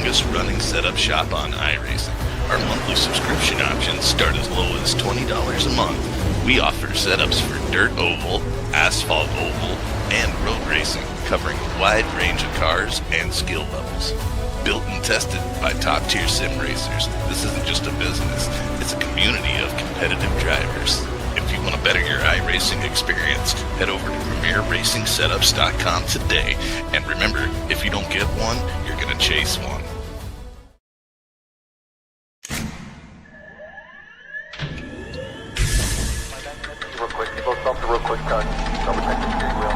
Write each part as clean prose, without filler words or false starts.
longest-running setup shop on iRacing. Our monthly subscription options start as low as $20 a month. We offer setups for dirt oval, asphalt oval, and road racing, covering a wide range of cars and skill levels. Built and tested by top-tier sim racers, this isn't just a business, it's a community of competitive drivers. If you want to better your iRacing experience, head over to PremierRacingSetups.com today. And remember, if you don't get one, you're going to chase one. Real quick, real quick, double check the steering wheel.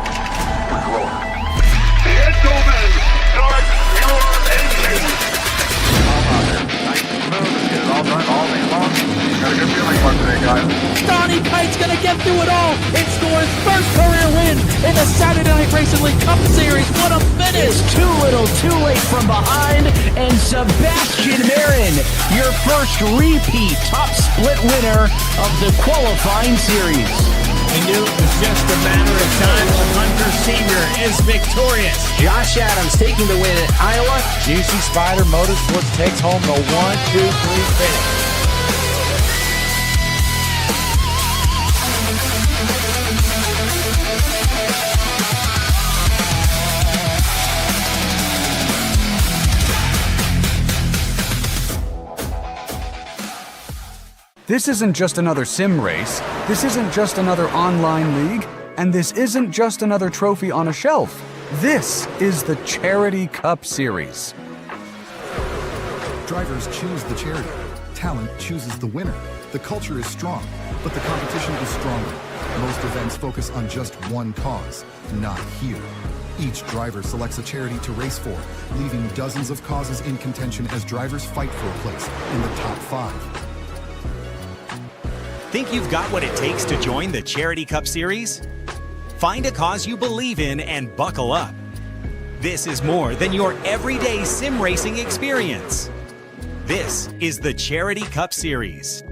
Gentlemen, start your engines! Nice and smooth, get it all done all day long. Got a good feeling for today, guys. Donnie Kite's gonna get through it all and score his first career win in the Saturday Night Racing League Cup Series. What a finish! It's too little, too late from behind, and Sebastian Marin, your first repeat top split winner of the qualifying series. We knew it was just a matter of time. The Hunter Sr. is victorious. Josh Adams taking the win at Iowa. Juicy Spider Motorsports takes home the 1-2-3 finish. This isn't just another sim race, this isn't just another online league, and this isn't just another trophy on a shelf. This is the Charity Cup Series. Drivers choose the charity. Talent chooses the winner. The culture is strong, but the competition is stronger. Most events focus on just one cause, not here. Each driver selects a charity to race for, leaving dozens of causes in contention as drivers fight for a place in the top 5. Think you've got what it takes to join the Charity Cup Series? Find a cause you believe in and buckle up. This is more than your everyday sim racing experience. This is the Charity Cup Series.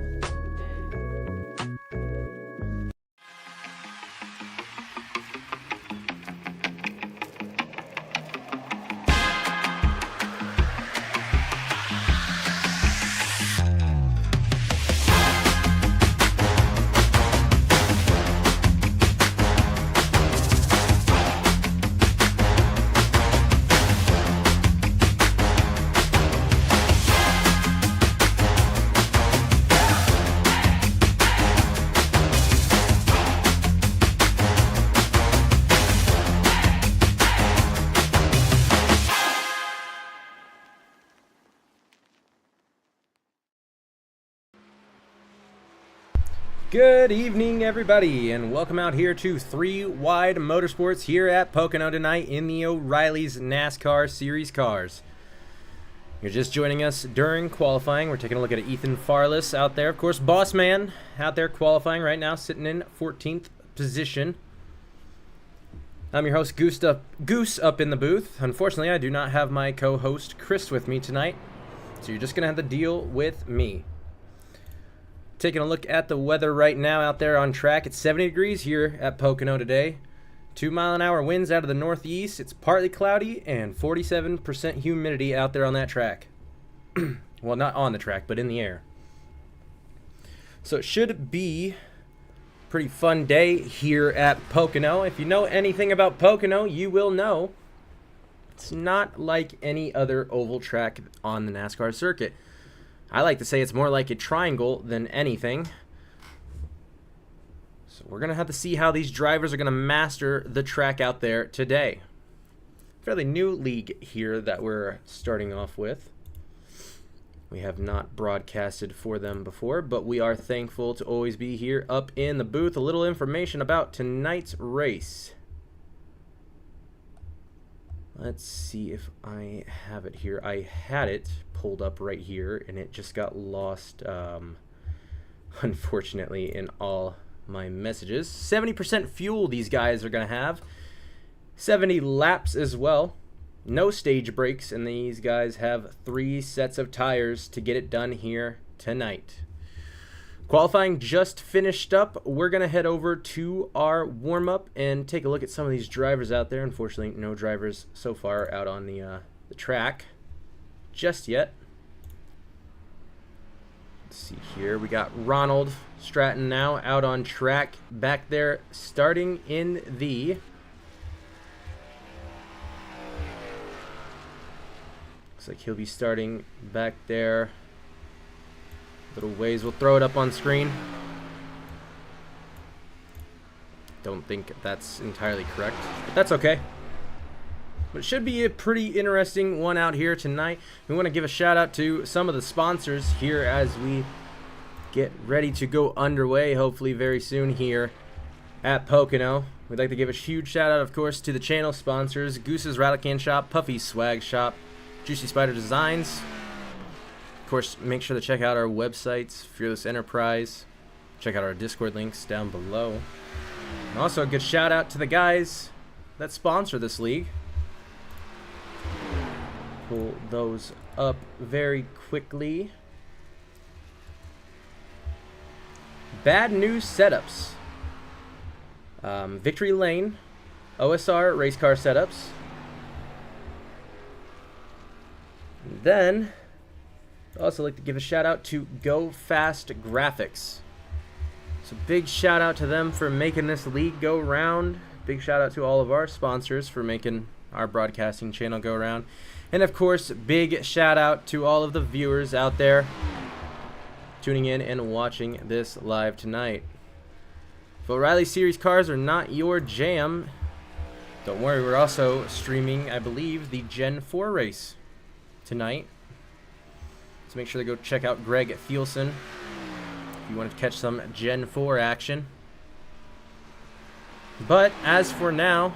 Good evening, everybody, and welcome out here to 3 Wide Motorsports here at Pocono tonight in the O'Reilly's NASCAR Series Cars. You're just joining us during qualifying. We're taking a look at Ethan Farless out there. Of course, Boss Man out there qualifying right now, sitting in 14th position. I'm your host, Goose up in the booth. Unfortunately, I do not have my co-host, Chris, with me tonight, so you're just going to have to deal with me. Taking a look at the weather right now out there on track. It's 70 degrees here at Pocono today. 2-mile-an-hour winds out of the northeast. It's partly cloudy and 47% humidity out there on that track. Well, not on the track, but in the air. So it should be a pretty fun day here at Pocono. If you know anything about Pocono, you will know it's not like any other oval track on the NASCAR circuit. I like to say it's more like a triangle than anything. So we're going to have to see how these drivers are going to master the track out there today. Fairly new league here that we're starting off with. We have not broadcasted for them before, but we are thankful to always be here up in the booth. A little information about tonight's race. Let's see if I have it here. I had it pulled up right here, and it just got lost, unfortunately, in all my messages. 70% fuel these guys are going to have. 70 laps as well. No stage breaks, and these guys have 3 sets of tires to get it done here tonight. Qualifying just finished up. We're going to head over to our warm-up and take a look at some of these drivers out there. Unfortunately, no drivers so far out on the track just yet. Let's see here. We got Ronald Stratton now out on track back there, starting in the... Looks like he'll be starting back there. Little ways. We'll throw it up on screen. Don't think that's entirely correct, but that's okay. But it should be a pretty interesting one out here tonight. We want to give a shout out to some of the sponsors here as we get ready to go underway, hopefully very soon here at Pocono. We'd like to give a huge shout out, of course, to the channel sponsors: Goose's Rattle Can Shop, Puffy's Swag Shop, Juicy Spider Designs. Of course, make sure to check out our websites, Fearless Enterprise. Check out our Discord links down below. And also a good shout out to the guys that sponsor this league. Pull those up very quickly. Bad News Setups. Victory Lane. OSR Race Car Setups. And then I'd also like to give a shout out to Go Fast Graphics. So big shout out to them for making this league go round. Big shout out to all of our sponsors for making our broadcasting channel go round. And of course, big shout out to all of the viewers out there tuning in and watching this live tonight. If O'Reilly Series cars are not your jam, don't worry, we're also streaming, I believe, the Gen 4 race tonight. So make sure to go check out Greg Thielsen if you want to catch some Gen 4 action. But as for now,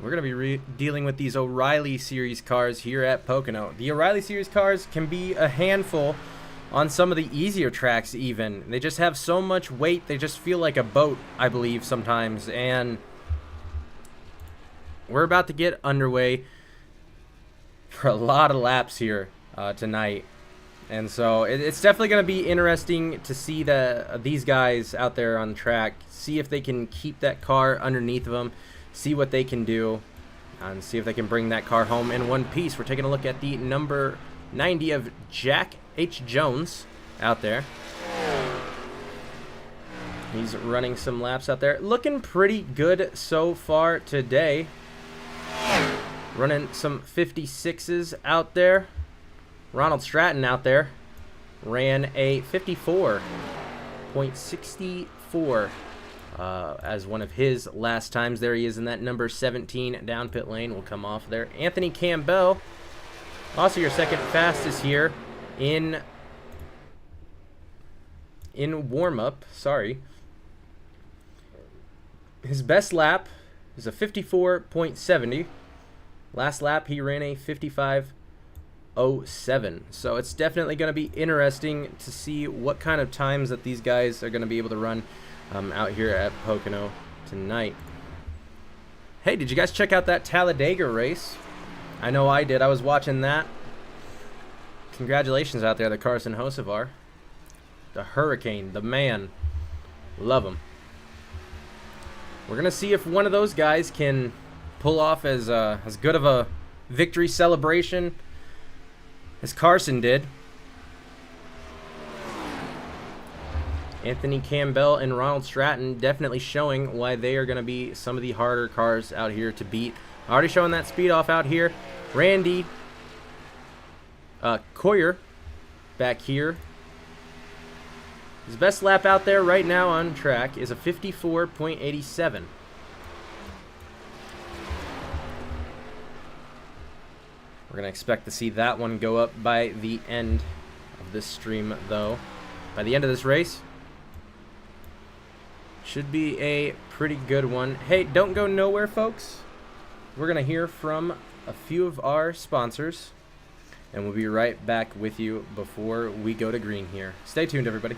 we're going to be dealing with these O'Reilly Series cars here at Pocono. The O'Reilly Series cars can be a handful on some of the easier tracks even. They just have so much weight, they just feel like a boat, I believe, sometimes. And we're about to get underway for a lot of laps here tonight. And so it's definitely going to be interesting to see these guys out there on the track, see if they can keep that car underneath of them, see what they can do, and see if they can bring that car home in one piece. We're taking a look at the number 90 of Jack H. Jones out there. He's running some laps out there. Looking pretty good so far today. Running some 56s out there. Ronald Stratton out there ran a 54.64 as one of his last times. There he is in that number 17 down pit lane. Will come off there. Anthony Campbell, also your second fastest here in warm-up. Sorry. His best lap is a 54.70. Last lap he ran a 55.07. So it's definitely going to be interesting to see what kind of times that these guys are going to be able to run out here at Pocono tonight. Hey, did you guys check out that Talladega race? I know I did. I was watching that. Congratulations out there to Carson Hocevar. The Hurricane, the man. Love him. We're going to see if one of those guys can pull off as good of a victory celebration as Carson did. Anthony Campbell and Ronald Stratton definitely showing why they are going to be some of the harder cars out here to beat. Already showing that speed off out here. Randy Coyer back here. His best lap out there right now on track is a 54.87. We're going to expect to see that one go up by the end of this stream, though. By the end of this race, should be a pretty good one. Hey, don't go nowhere, folks. We're going to hear from a few of our sponsors, and we'll be right back with you before we go to green here. Stay tuned, everybody.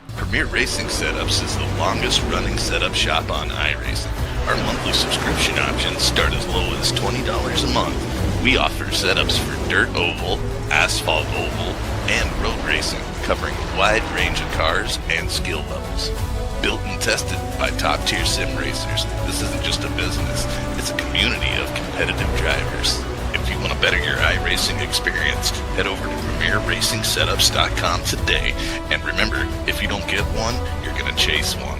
Premier Racing Setups is the longest running setup shop on iRacing. Our monthly subscription options start as low as $20 a month. We offer setups for dirt oval, asphalt oval, and road racing, covering a wide range of cars and skill levels. Built and tested by top-tier sim racers, this isn't just a business, it's a community of competitive drivers. If you want to better your iRacing experience, head over to PremierRacingSetups.com today. And remember, if you don't get one, you're going to chase one.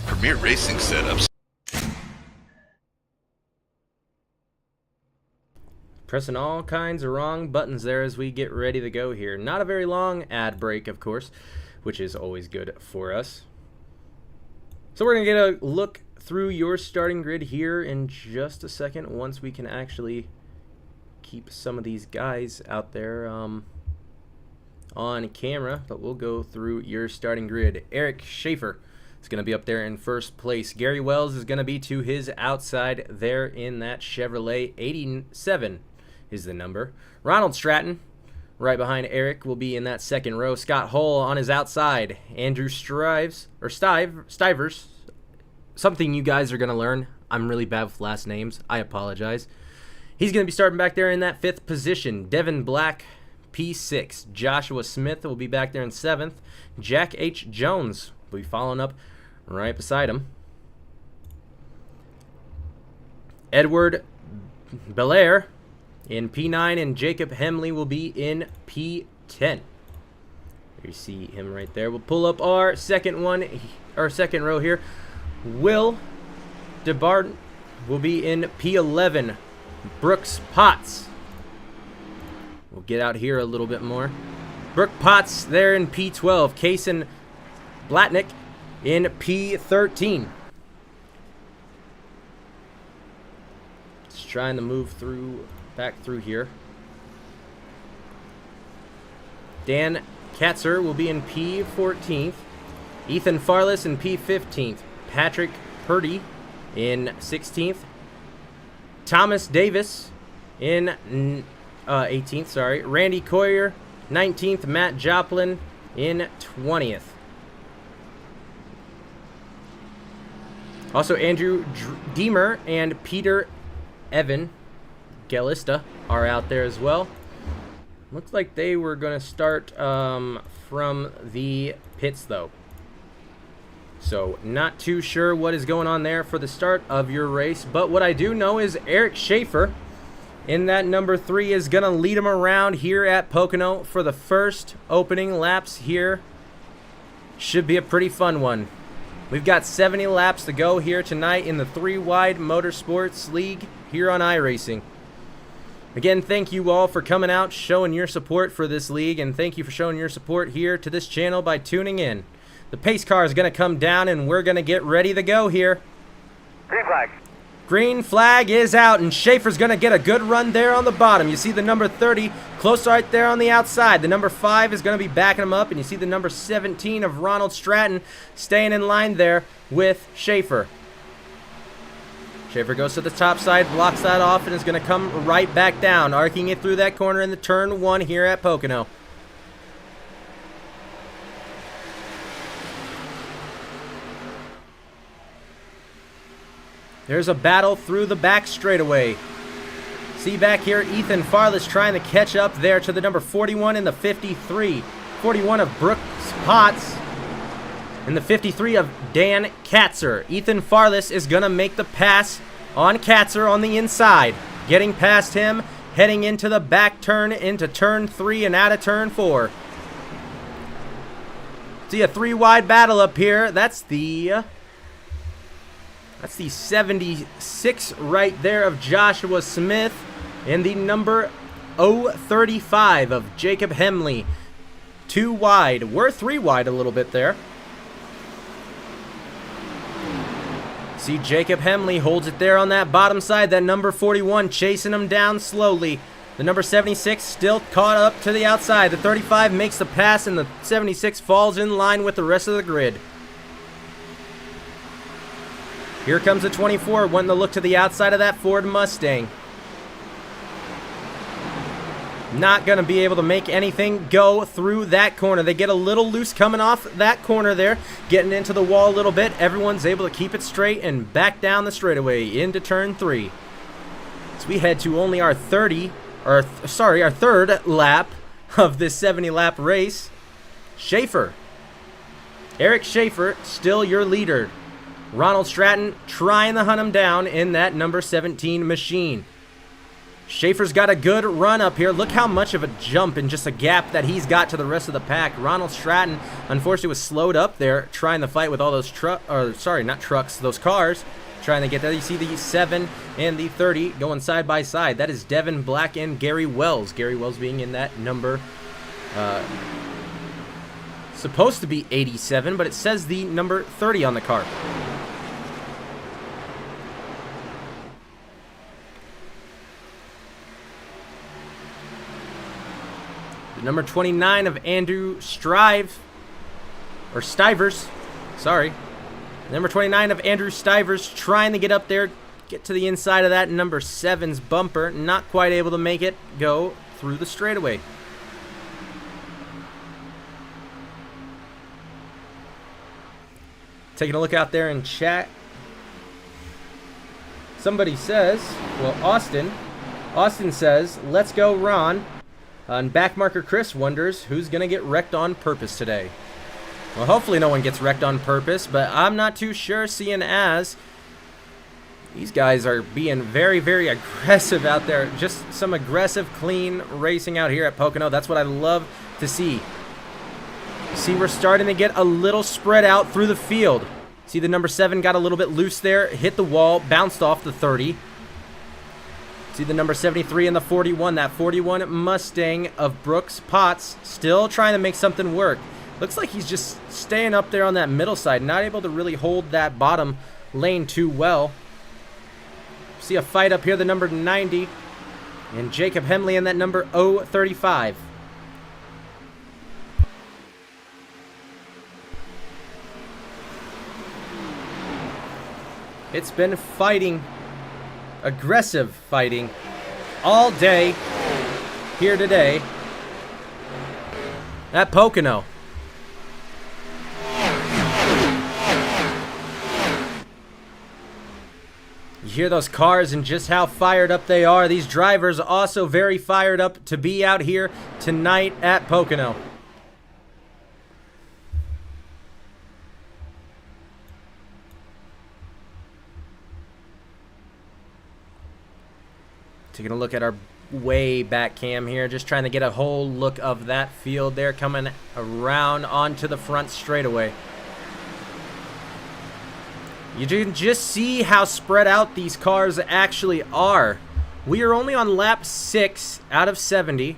Premier Racing Setups. Pressing all kinds of wrong buttons there as we get ready to go here. Not a very long ad break, of course, which is always good for us. So we're going to get a look through your starting grid here in just a second once we can actually keep some of these guys out there on camera. But we'll go through your starting grid. Eric Schaefer is going to be up there in first place. Gary Wells is going to be to his outside there in that Chevrolet. 87 is the number. Ronald Stratton right behind Eric will be in that second row. Scott Hull on his outside. Andrew Stivers, something you guys are going to learn. I'm really bad with last names. I apologize. He's going to be starting back there in that fifth position. Devin Black, P6. Joshua Smith will be back there in seventh. Jack H. Jones will be following up right beside him. Edward Belair in P9, and Jacob Hemley will be in P10. You see him right there. We'll pull up our second row here. Will DeBarton will be in P11. Brooks Potts. We'll get out here a little bit more. Brooke Potts there in P12. Kaysen Blatnick in P13. Just trying to move back through here. Dan Katzer will be in P14th. Ethan Farless in P15th. Patrick Purdy in 16th. Thomas Davis in 18th, sorry. Randy Coyer, 19th. Matt Joplin in 20th. Also, Andrew Deemer and Peter Evan Galista are out there as well. Looks like they were going to start from the pits, though. So, not too sure what is going on there for the start of your race. But what I do know is Eric Schaefer in that number 3 is going to lead him around here at Pocono for the first opening laps here. Should be a pretty fun one. We've got 70 laps to go here tonight in the 3-wide Motorsports League here on iRacing. Again, thank you all for coming out, showing your support for this league, and thank you for showing your support here to this channel by tuning in. The pace car is going to come down, and we're going to get ready to go here. Green flag. Green flag is out, and Schaefer's going to get a good run there on the bottom. You see the number 30 close right there on the outside. The number 5 is going to be backing him up, and you see the number 17 of Ronald Stratton staying in line there with Schaefer. Schaefer goes to the top side, blocks that off, and is going to come right back down, arcing it through that corner in the turn 1 here at Pocono. There's a battle through the back straightaway. See back here, Ethan Farless trying to catch up there to the number 41 in the 53. 41 of Brooks Potts. And the 53 of Dan Katzer. Ethan Farless is going to make the pass on Katzer on the inside. Getting past him, heading into the back turn, into turn 3 and out of turn 4. See a 3-wide battle up here. That's the 76 right there of Joshua Smith. And the number 035 of Jacob Hemley. 2 wide. We're 3 wide a little bit there. See Jacob Hemley holds it there on that bottom side. That number 41 chasing him down slowly. The number 76 still caught up to the outside. The 35 makes the pass, and the 76 falls in line with the rest of the grid. Here comes the 24, wanting to look to the outside of that Ford Mustang. Not going to be able to make anything go through that corner. They get a little loose coming off that corner there, getting into the wall a little bit. Everyone's able to keep it straight and back down the straightaway into turn 3. So we head to only our third lap of this 70-lap race. Schaefer. Eric Schaefer, still your leader. Ronald Stratton trying to hunt him down in that number 17 machine. Schaefer's got a good run up here. Look how much of a jump and just a gap that he's got to the rest of the pack. Ronald Stratton, unfortunately, was slowed up there trying to fight with all those those cars, trying to get there. You see the 7 and the 30 going side by side. That is Devin Black and Gary Wells. Gary Wells being in that number, supposed to be 87, but it says the number 30 on the car. Number 29 of Andrew Stivers. Sorry. Number 29 of Andrew Stivers trying to get up there, get to the inside of that number 7's bumper. Not quite able to make it go through the straightaway. Taking a look out there in chat. Somebody says, well, Austin says, let's go, Ron. And backmarker Chris wonders who's going to get wrecked on purpose today. Well, hopefully no one gets wrecked on purpose, but I'm not too sure, seeing as these guys are being very, very aggressive out there. Just some aggressive, clean racing out here at Pocono. That's what I love to see. See, we're starting to get a little spread out through the field. See, the number 7 got a little bit loose there, hit the wall, bounced off the 30. See the number 73 and the 41. That 41 Mustang of Brooks Potts still trying to make something work. Looks like he's just staying up there on that middle side, not able to really hold that bottom lane too well. See a fight up here, the number 90 and Jacob Hemley and that number 035. It's been fighting, aggressive fighting, all day here today at Pocono. You hear those cars and just how fired up they are. These drivers also very fired up to be out here tonight at Pocono. Taking a look at our way back cam here, just trying to get a whole look of that field there, coming around onto the front straightaway. You can just see how spread out these cars actually are. We are only on lap 6 out of 70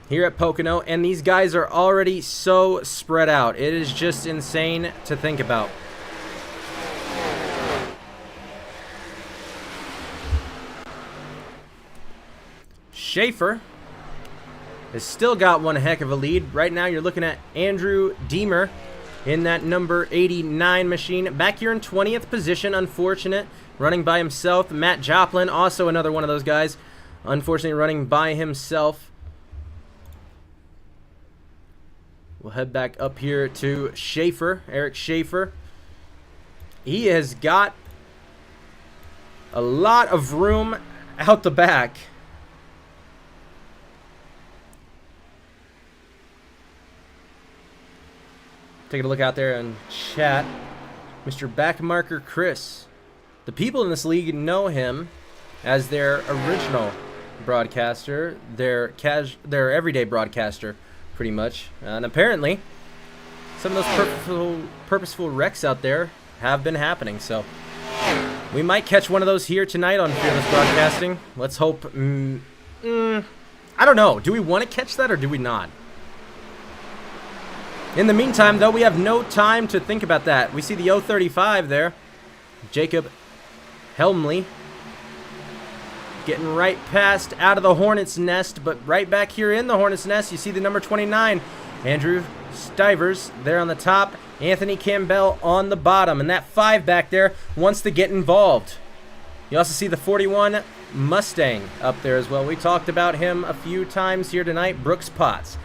here at Pocono, and these guys are already so spread out. It is just insane to think about. Schaefer has still got one heck of a lead. Right now you're looking at Andrew Deemer in that number 89 machine. Back here in 20th position, unfortunate. Running by himself. Matt Joplin, also another one of those guys. Unfortunately running by himself. We'll head back up here to Schaefer, Eric Schaefer. He has got a lot of room out the back. Taking a look out there in chat, Mr. Backmarker Chris. The people in this league know him as their original broadcaster, their everyday broadcaster, pretty much. And apparently, some of those purposeful wrecks out there have been happening. So we might catch one of those here tonight on Fearless Broadcasting. Let's hope. I don't know. Do we want to catch that or do we not? In the meantime, though, we have no time to think about that. We see the 035 there. Jacob Helmley getting right past out of the Hornet's Nest, but right back here in the Hornet's Nest, you see the number 29, Andrew Stivers there on the top, Anthony Campbell on the bottom, and that 5 back there wants to get involved. You also see the 41 Mustang up there as well. We talked about him a few times here tonight, Brooks Potts.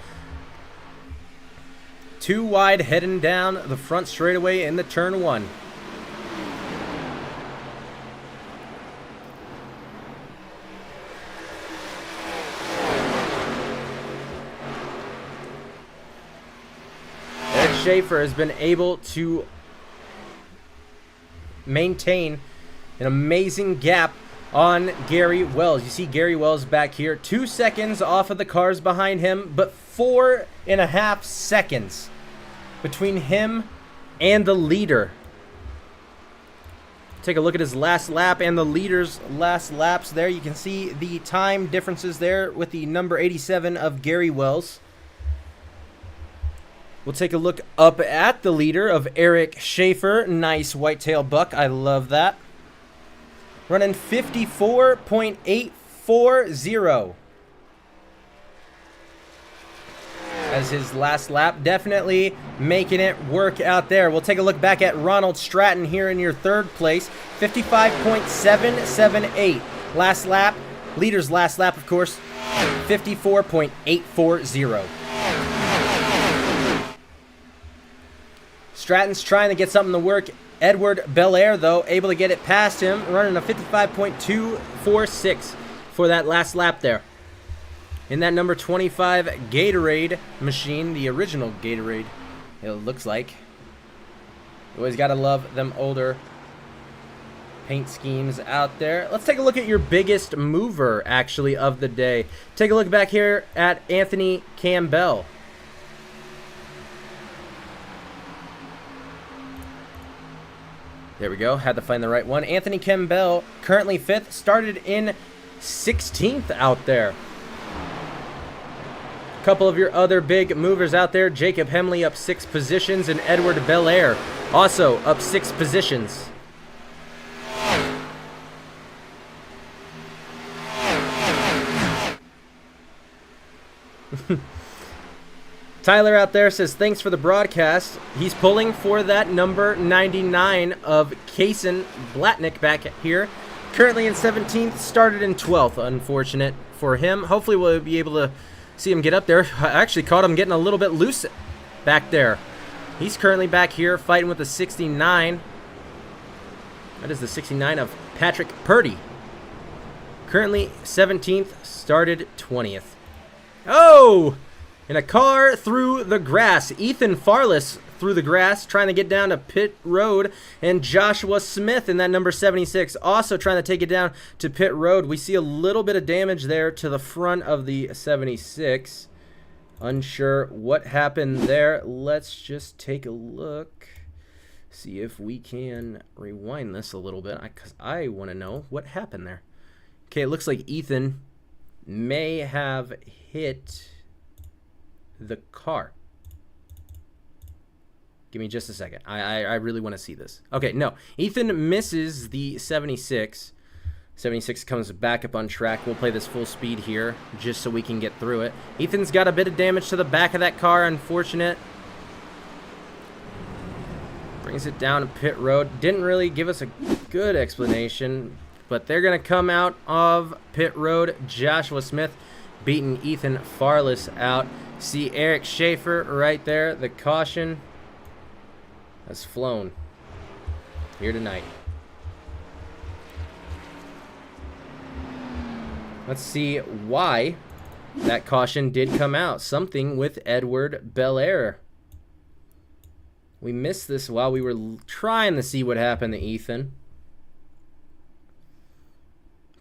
2 wide heading down the front straightaway in the turn 1. Eric Schaefer has been able to maintain an amazing gap on Gary Wells. You see Gary Wells back here, 2 seconds off of the cars behind him, but 4.5 seconds between him and the leader. Take a look at his last lap and the leader's last laps there. You can see the time differences there with the number 87 of Gary Wells. We'll take a look up at the leader of Eric Schaefer. Nice whitetail buck. I love that. Running 54.840 as his last lap. Definitely making it work out there. We'll take a look back at Ronald Stratton here in your 3rd place. 55.778. Last lap. Leader's last lap, of course. 54.840. Stratton's trying to get something to work. Edward Belair, though, able to get it past him, running a 55.246 for that last lap there. In that number 25 Gatorade machine, the original Gatorade, it looks like. Always got to love them older paint schemes out there. Let's take a look at your biggest mover, actually, of the day. Take a look back here at Anthony Campbell. There we go. Had to find the right one. Anthony Campbell, currently 5th, started in 16th out there. A couple of your other big movers out there. Jacob Hemley up 6 positions, and Edward Belair also up 6 positions. Tyler out there says, thanks for the broadcast. He's pulling for that number 99 of Kaysen Blatnick back here. Currently in 17th, started in 12th. Unfortunate for him. Hopefully we'll be able to see him get up there. I actually caught him getting a little bit loose back there. He's currently back here fighting with the 69. That is the 69 of Patrick Purdy. Currently 17th, started 20th. Oh! In a car through the grass. Ethan Farless through the grass, trying to get down to pit road. And Joshua Smith in that number 76, also trying to take it down to pit road. We see a little bit of damage there to the front of the 76. Unsure what happened there. Let's just take a look. See if we can rewind this a little bit, because I want to know what happened there. Okay, it looks like Ethan may have hit the car. Give me just a second. I really want to see this. Okay, no. Ethan misses the 76. 76 comes back up on track. We'll play this full speed here just so we can get through it. Ethan's got a bit of damage to the back of that car. Unfortunate. Brings it down to pit road. Didn't really give us a good explanation, but they're going to come out of pit road. Joshua Smith beating Ethan Farless out. See Eric Schaefer right there. The caution has flown here tonight. Let's see why that caution did come out. Something with Edward Belair. We missed this while we were trying to see what happened to Ethan.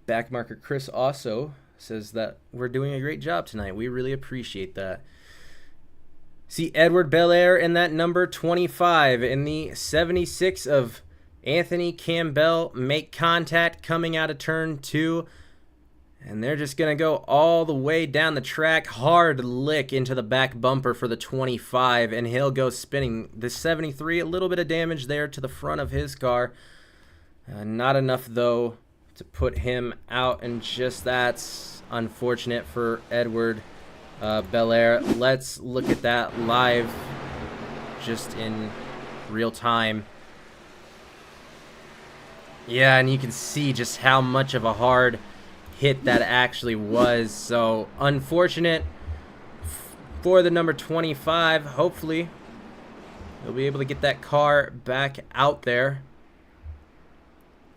Backmarker Chris also says that we're doing a great job tonight. We really appreciate that. See Edward Belair in that number 25 in the 76 of Anthony Campbell make contact coming out of turn 2. And they're just going to go all the way down the track. Hard lick into the back bumper for the 25. And he'll go spinning. The 73, a little bit of damage there to the front of his car. Not enough, though, to put him out, and just that's unfortunate for Edward Belair. Let's look at that live, just in real time. Yeah, and you can see just how much of a hard hit that actually was. So unfortunate for the number 25. Hopefully they'll be able to get that car back out there.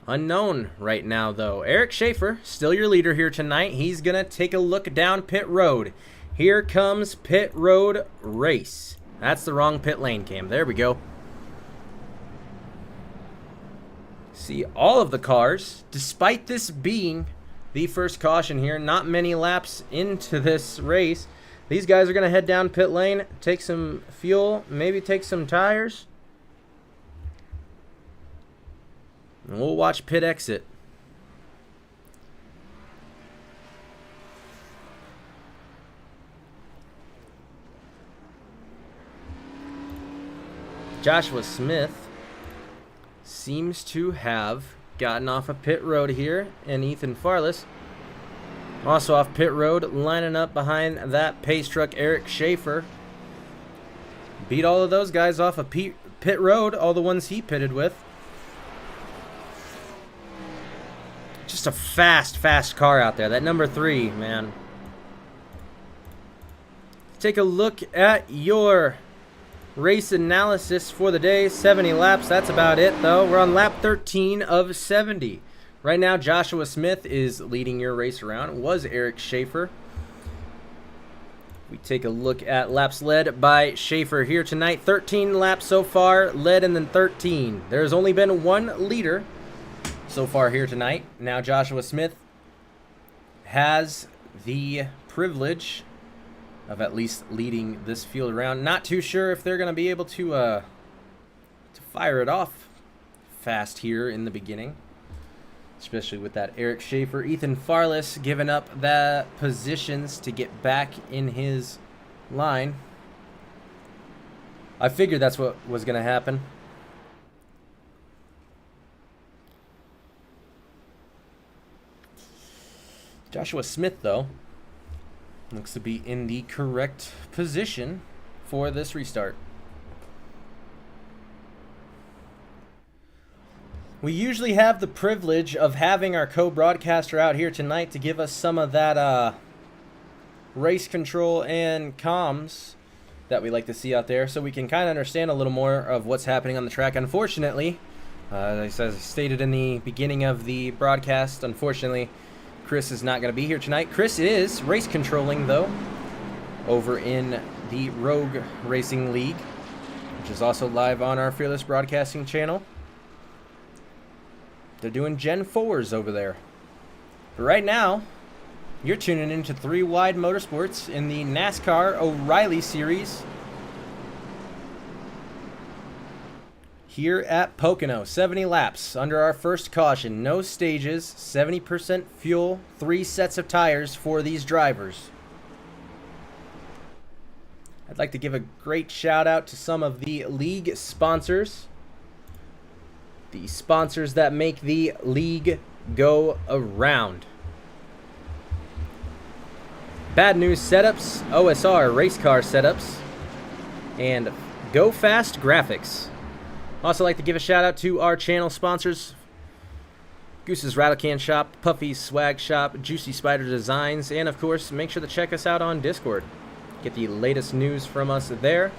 Unknown right now, though. Eric Schaefer, still your leader here tonight. He's going to take a look down pit road. Here comes pit road race. That's the wrong pit lane cam. There we go. See all of the cars, despite this being the first caution here, not many laps into this race. These guys are going to head down pit lane, take some fuel, maybe take some tires. And we'll watch pit exit. Joshua Smith seems to have gotten off of pit road here, and Ethan Farless also off pit road, lining up behind that pace truck. Eric Schaefer beat all of those guys off of pit road, all the ones he pitted with. Just a fast car out there. That number 3, man. Take a look at your race analysis for the day. 70 laps. That's about it, though. We're on lap 13 of 70. Right now, Joshua Smith is leading your race around. It was Eric Schaefer. We take a look at laps led by Schaefer here tonight. 13 laps so far, led in the 13. There's only been one leader so far here tonight. Now Joshua Smith has the privilege of at least leading this field around. Not too sure if they're going to be able to fire it off fast here in the beginning, especially with that Eric Schaefer. Ethan Farless giving up the positions to get back in his line. I figured that's what was going to happen. Joshua Smith, though, looks to be in the correct position for this restart. We usually have the privilege of having our co-broadcaster out here tonight to give us some of that race control and comms that we like to see out there, so we can kind of understand a little more of what's happening on the track. Unfortunately, as I stated in the beginning of the broadcast, unfortunately, Chris is not going to be here tonight. Chris is race controlling, though, over in the Rogue Racing League, which is also live on our Fearless Broadcasting channel. They're doing Gen 4s over there. But right now, you're tuning into 3 Wide Motorsports in the NASCAR O'Reilly Series here at Pocono. 70 laps under our first caution. No stages, 70% fuel, 3 sets of tires for these drivers. I'd like to give a great shout out to some of the league sponsors. The sponsors that make the league go around. Bad News Setups, OSR Race Car Setups, and Go Fast Graphics. Also like to give a shout out to our channel sponsors: Goose's Rattle Can Shop, Puffy's Swag Shop, Juicy Spider Designs, and of course, make sure to check us out on Discord. Get the latest news from us there,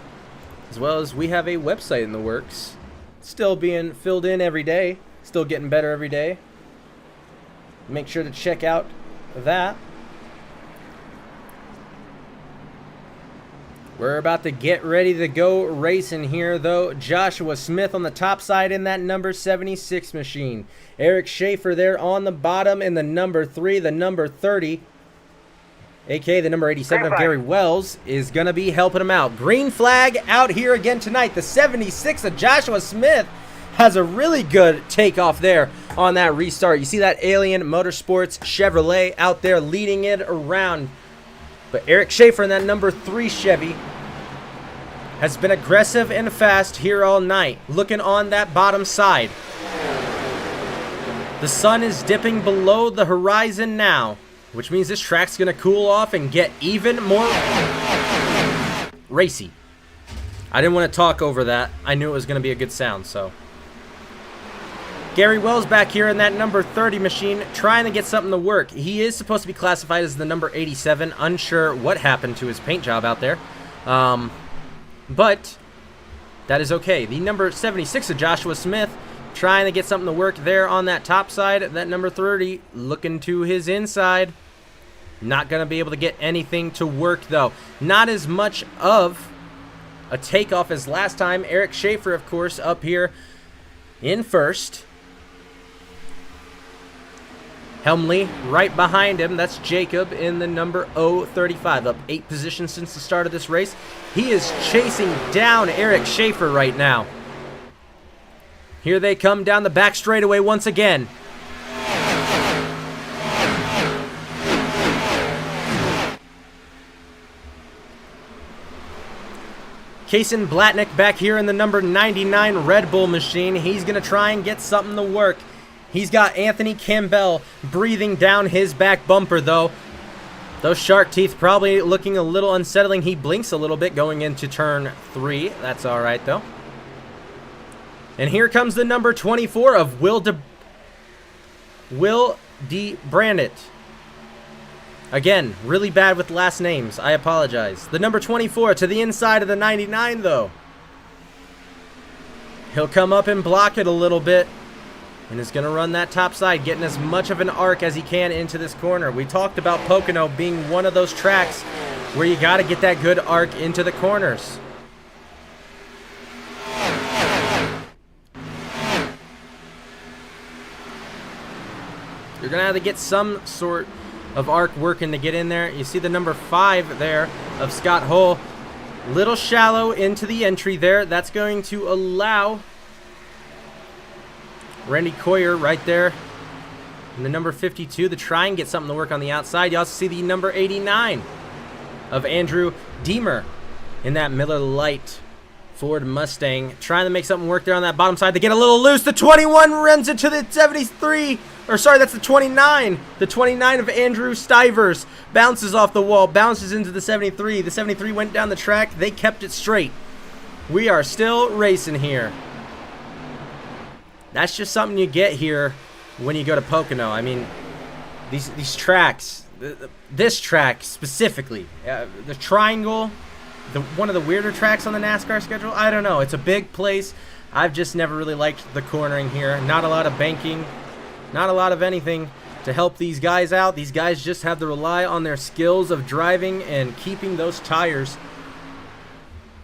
as well as we have a website in the works. Still being filled in every day, still getting better every day. Make sure to check out that. We're about to get ready to go racing here, though. Joshua Smith on the top side in that number 76 machine. Eric Schaefer there on the bottom in the number 3, the number 30. A.K.A. the number 87 of Gary Wells is going to be helping him out. Green flag out here again tonight. The 76 of Joshua Smith has a really good takeoff there on that restart. You see that Alien Motorsports Chevrolet out there leading it around. But Eric Schaefer in that number 3 Chevy has been aggressive and fast here all night. Looking on that bottom side. The sun is dipping below the horizon now, which means this track's going to cool off and get even more racy. I didn't want to talk over that. I knew it was going to be a good sound, so. Gary Wells back here in that number 30 machine trying to get something to work. He is supposed to be classified as the number 87. Unsure what happened to his paint job out there. But that is okay. The number 76 of Joshua Smith trying to get something to work there on that top side. That number 30 looking to his inside. Not going to be able to get anything to work, though. Not as much of a takeoff as last time. Eric Schaefer, of course, up here in first. Helmley right behind him. That's Jacob in the number 035. Up 8 positions since the start of this race. He is chasing down Eric Schaefer right now. Here they come down the back straightaway once again. Kason Blatnick back here in the number 99 Red Bull machine. He's going to try and get something to work. He's got Anthony Campbell breathing down his back bumper, though. Those shark teeth probably looking a little unsettling. He blinks a little bit going into turn 3. That's all right, though. And here comes the number 24 of Will D. Brandit. Again, really bad with last names. I apologize. The number 24 to the inside of the 99, though. He'll come up and block it a little bit. And is going to run that top side, getting as much of an arc as he can into this corner. We talked about Pocono being one of those tracks where you got to get that good arc into the corners. You're going to have to get some sort of arc working to get in there. You see the number 5 there of Scott Hull. Little shallow into the entry there. That's going to allow Randy Coyer right there. And the number 52 to try and get something to work on the outside. You also see the number 89 of Andrew Deemer in that Miller Lite Ford Mustang. Trying to make something work there on that bottom side. They get a little loose. The 21 runs into the 73. Or sorry, that's the 29. The 29 of Andrew Stivers bounces off the wall, bounces into the 73. The 73 went down the track. They kept it straight. We are still racing here. That's just something you get here when you go to Pocono. I mean, these tracks, this track specifically, the Triangle, one of the weirder tracks on the NASCAR schedule. I don't know. It's a big place. I've just never really liked the cornering here. Not a lot of banking. Not a lot of anything to help these guys out. These guys just have to rely on their skills of driving and keeping those tires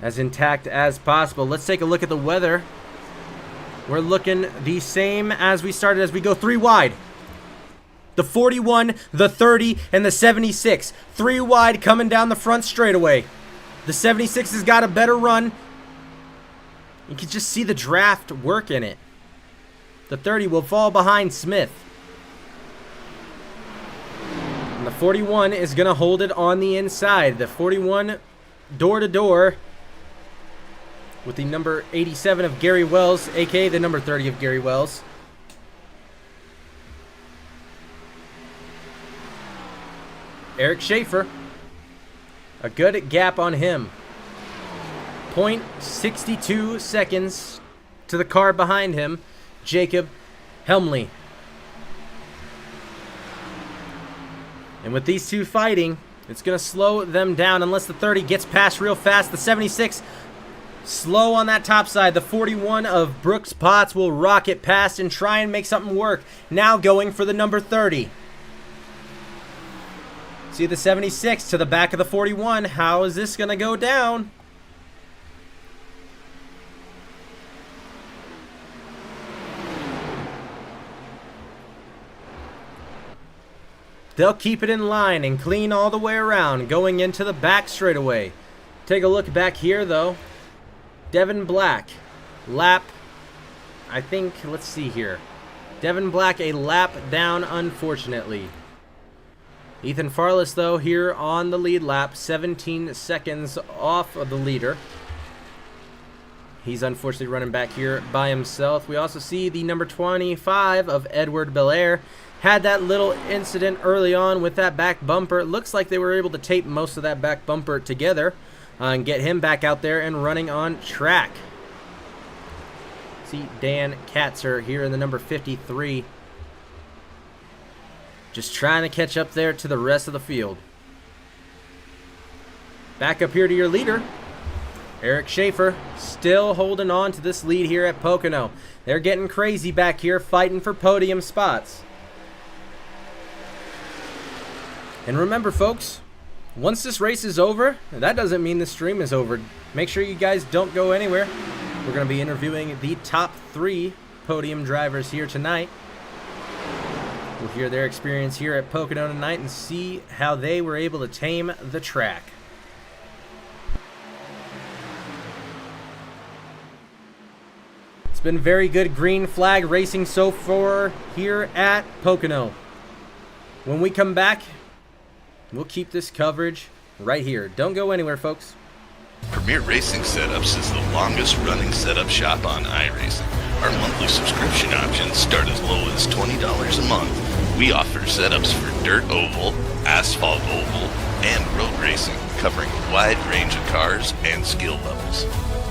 as intact as possible. Let's take a look at the weather. We're looking the same as we started as we go 3 wide. The 41, the 30, and the 76. 3 wide coming down the front straightaway. The 76 has got a better run. You can just see the draft work in it. The 30 will fall behind Smith. And the 41 is going to hold it on the inside. The 41 door to door with the number 87 of Gary Wells, aka the number 30 of Gary Wells. Eric Schaefer. A good gap on him. 0.62 seconds to the car behind him, Jacob Helmley. And with these two fighting, it's going to slow them down unless the 30 gets past real fast. The 76 slow on that top side. The 41 of Brooks Potts will rocket past and try and make something work. Now going for the number 30. See the 76 to the back of the 41. How is this going to go down? They'll keep it in line and clean all the way around, going into the back straightaway. Take a look back here, though. Devin Black, lap, I think, let's see here. Devin Black, a lap down, unfortunately. Ethan Farless, though, here on the lead lap, 17 seconds off of the leader. He's unfortunately running back here by himself. We also see the number 25 of Edward Belair. Had that little incident early on with that back bumper. It looks like they were able to tape most of that back bumper together and get him back out there and running on track. See Dan Katzer here in the number 53. Just trying to catch up there to the rest of the field. Back up here to your leader, Eric Schaefer, still holding on to this lead here at Pocono. They're getting crazy back here, fighting for podium spots. And remember, folks, once this race is over, that doesn't mean the stream is over. Make sure you guys don't go anywhere. We're going to be interviewing the top 3 podium drivers here tonight. We'll hear their experience here at Pocono tonight and see how they were able to tame the track. It's been very good green flag racing so far here at Pocono. When we come back, we'll keep this coverage right here. Don't go anywhere, folks. Premier Racing Setups is the longest running setup shop on iRacing. Our monthly subscription options start as low as $20 a month. We offer setups for dirt oval, asphalt oval, and road racing, covering a wide range of cars and skill levels.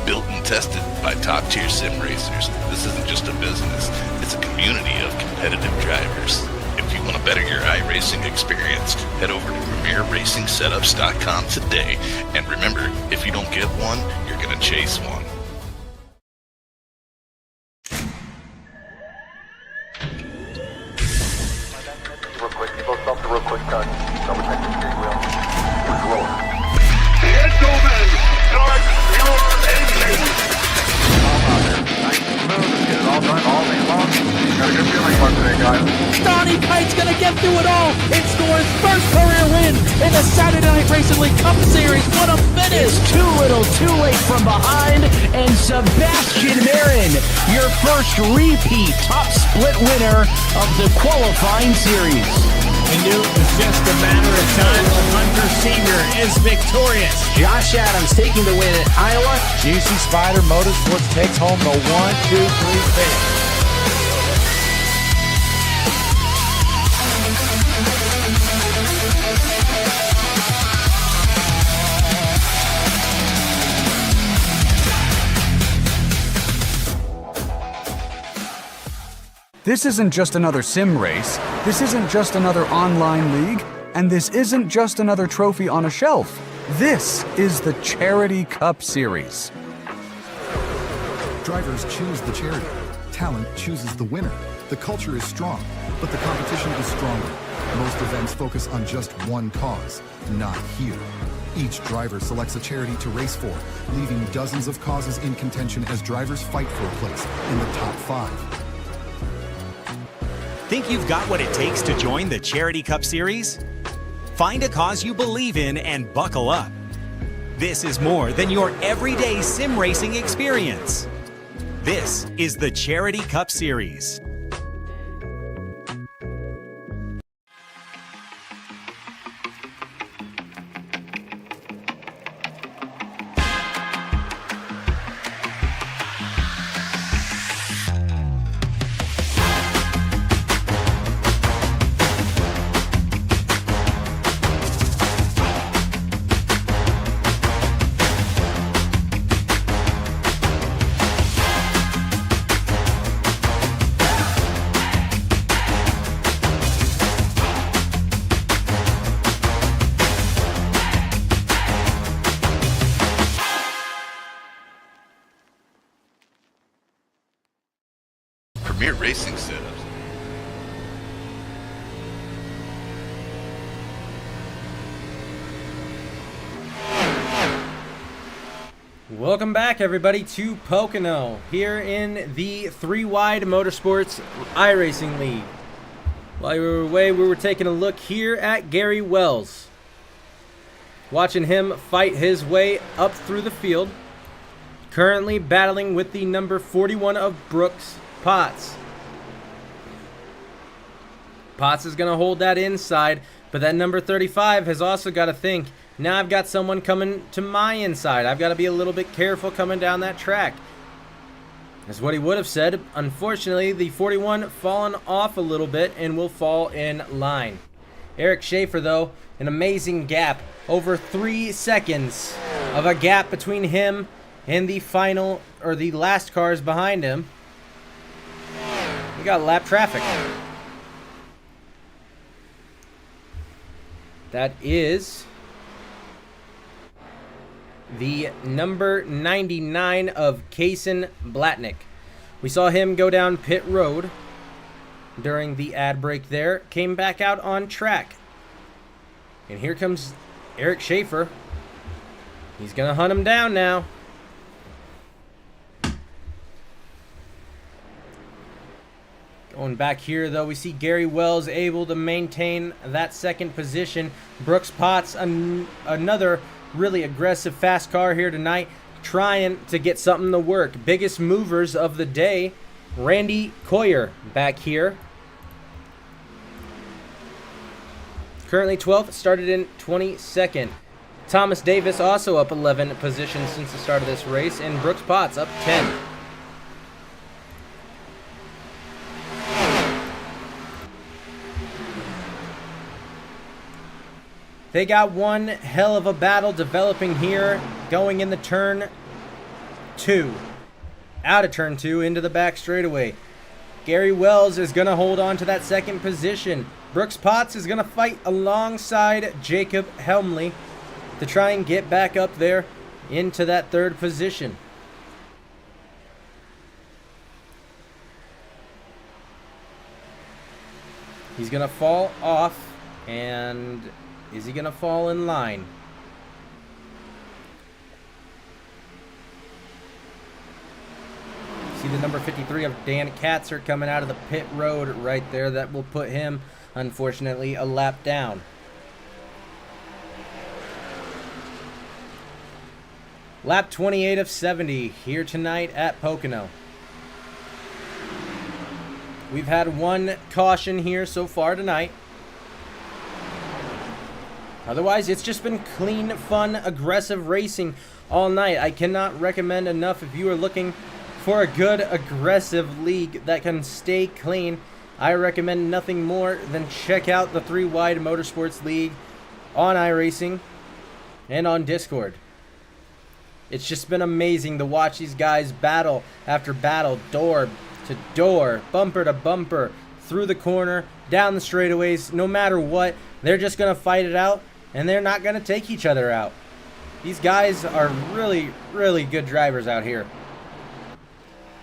Built and tested by top-tier sim racers, this isn't just a business, it's a community of competitive drivers. If you want to better your iRacing experience, head over to PremierRacingSetups.com today. And remember, if you don't get one, you're going to chase one. Real quick, people stop the real quick cut. Double check the steering wheel. We're rolling. Gentlemen, start your engines. All out there. Nice and smooth. Let's get it all done all day long. Got a good feeling about today, guys. Donnie Kite's gonna get through it all and score his first career win in the Saturday Night Racing League Cup Series. What a finish! It's too little, too late from behind, and Sebastian Marin, your first repeat top split winner of the qualifying series. We knew it was just a matter of time. Hunter Sr. is victorious. Josh Adams taking the win at Iowa. GC Spider Motorsports takes home the 1-2-3 finish. This isn't just another sim race, this isn't just another online league, and this isn't just another trophy on a shelf. This is the Charity Cup Series. Drivers choose the charity. Talent chooses the winner. The culture is strong, but the competition is stronger. Most events focus on just one cause, not here. Each driver selects a charity to race for, leaving dozens of causes in contention as drivers fight for a place in the top 5. Think you've got what it takes to join the Charity Cup Series? Find a cause you believe in and buckle up. This is more than your everyday sim racing experience. This is the Charity Cup Series. Premier Racing setups. Welcome back, everybody, to Pocono here in the 3-Wide Motorsports iRacing League. While we were away, we were taking a look here at Gary Wells, watching him fight his way up through the field, currently battling with the number 41 of Brooks Potts. Potts is going to hold that inside, but that number 35 has also got to think, now I've got someone coming to my inside. I've got to be a little bit careful coming down that track. That's what he would have said. Unfortunately, the 41 fallen off a little bit and will fall in line. Eric Schaefer, though, an amazing gap. Over 3 seconds of a gap between him and the final, or the last cars behind him. We got lap traffic. That is the number 99 of Kaysen Blatnick. We saw him go down pit road during the ad break there. Came back out on track. And here comes Eric Schaefer. He's going to hunt him down now. Going back here, though, we see Gary Wells able to maintain that second position. Brooks Potts, another really aggressive fast car here tonight, trying to get something to work. Biggest movers of the day, Randy Coyer back here. Currently 12th, started in 22nd. Thomas Davis also up 11 positions since the start of this race, and Brooks Potts up 10. They got one hell of a battle developing here, going in the turn 2. Out of turn 2 into the back straightaway. Gary Wells is going to hold on to that second position. Brooks Potts is going to fight alongside Jacob Helmley to try and get back up there into that third position. He's going to fall off, and is he going to fall in line? See the number 53 of Dan Katzer coming out of the pit road right there. That will put him, unfortunately, a lap down. Lap 28 of 70 here tonight at Pocono. We've had one caution here so far tonight. Otherwise, it's just been clean, fun, aggressive racing all night. I cannot recommend enough if you are looking for a good, aggressive league that can stay clean. I recommend nothing more than check out the 3 Wide Motorsports League on iRacing and on Discord. It's just been amazing to watch these guys battle after battle, door to door, bumper to bumper, through the corner, down the straightaways. No matter what, they're just going to fight it out, and they're not going to take each other out. These guys are really, really good drivers out here.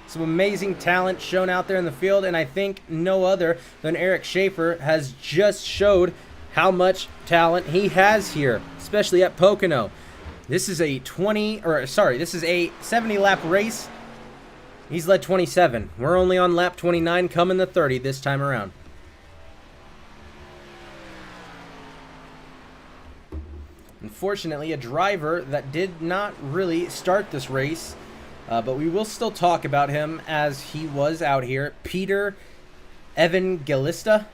Some amazing talent shown out there in the field, and I think no other than Eric Schaefer has just showed how much talent he has here, especially at Pocono. This is a 70 lap race. He's led 27. We're only on lap 29, coming to 30 this time around. Unfortunately, a driver that did not really start this race, but we will still talk about him as he was out here. Peter Evangelista.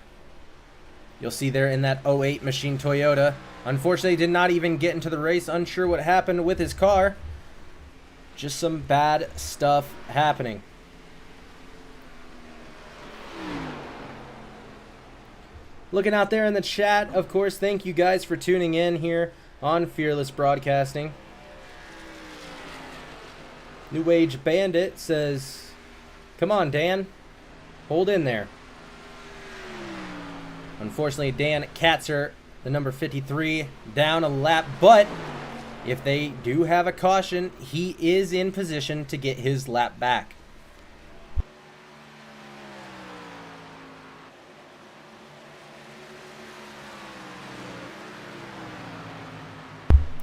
You'll see there in that 08 machine Toyota. Unfortunately, did not even get into the race. Unsure what happened with his car. Just some bad stuff happening. Looking out there in the chat, of course, thank you guys for tuning in here on Fearless Broadcasting. New Age Bandit says, "Come on, Dan. Hold in there." Unfortunately, Dan Katzer, the number 53, down a lap, but if they do have a caution, he is in position to get his lap back.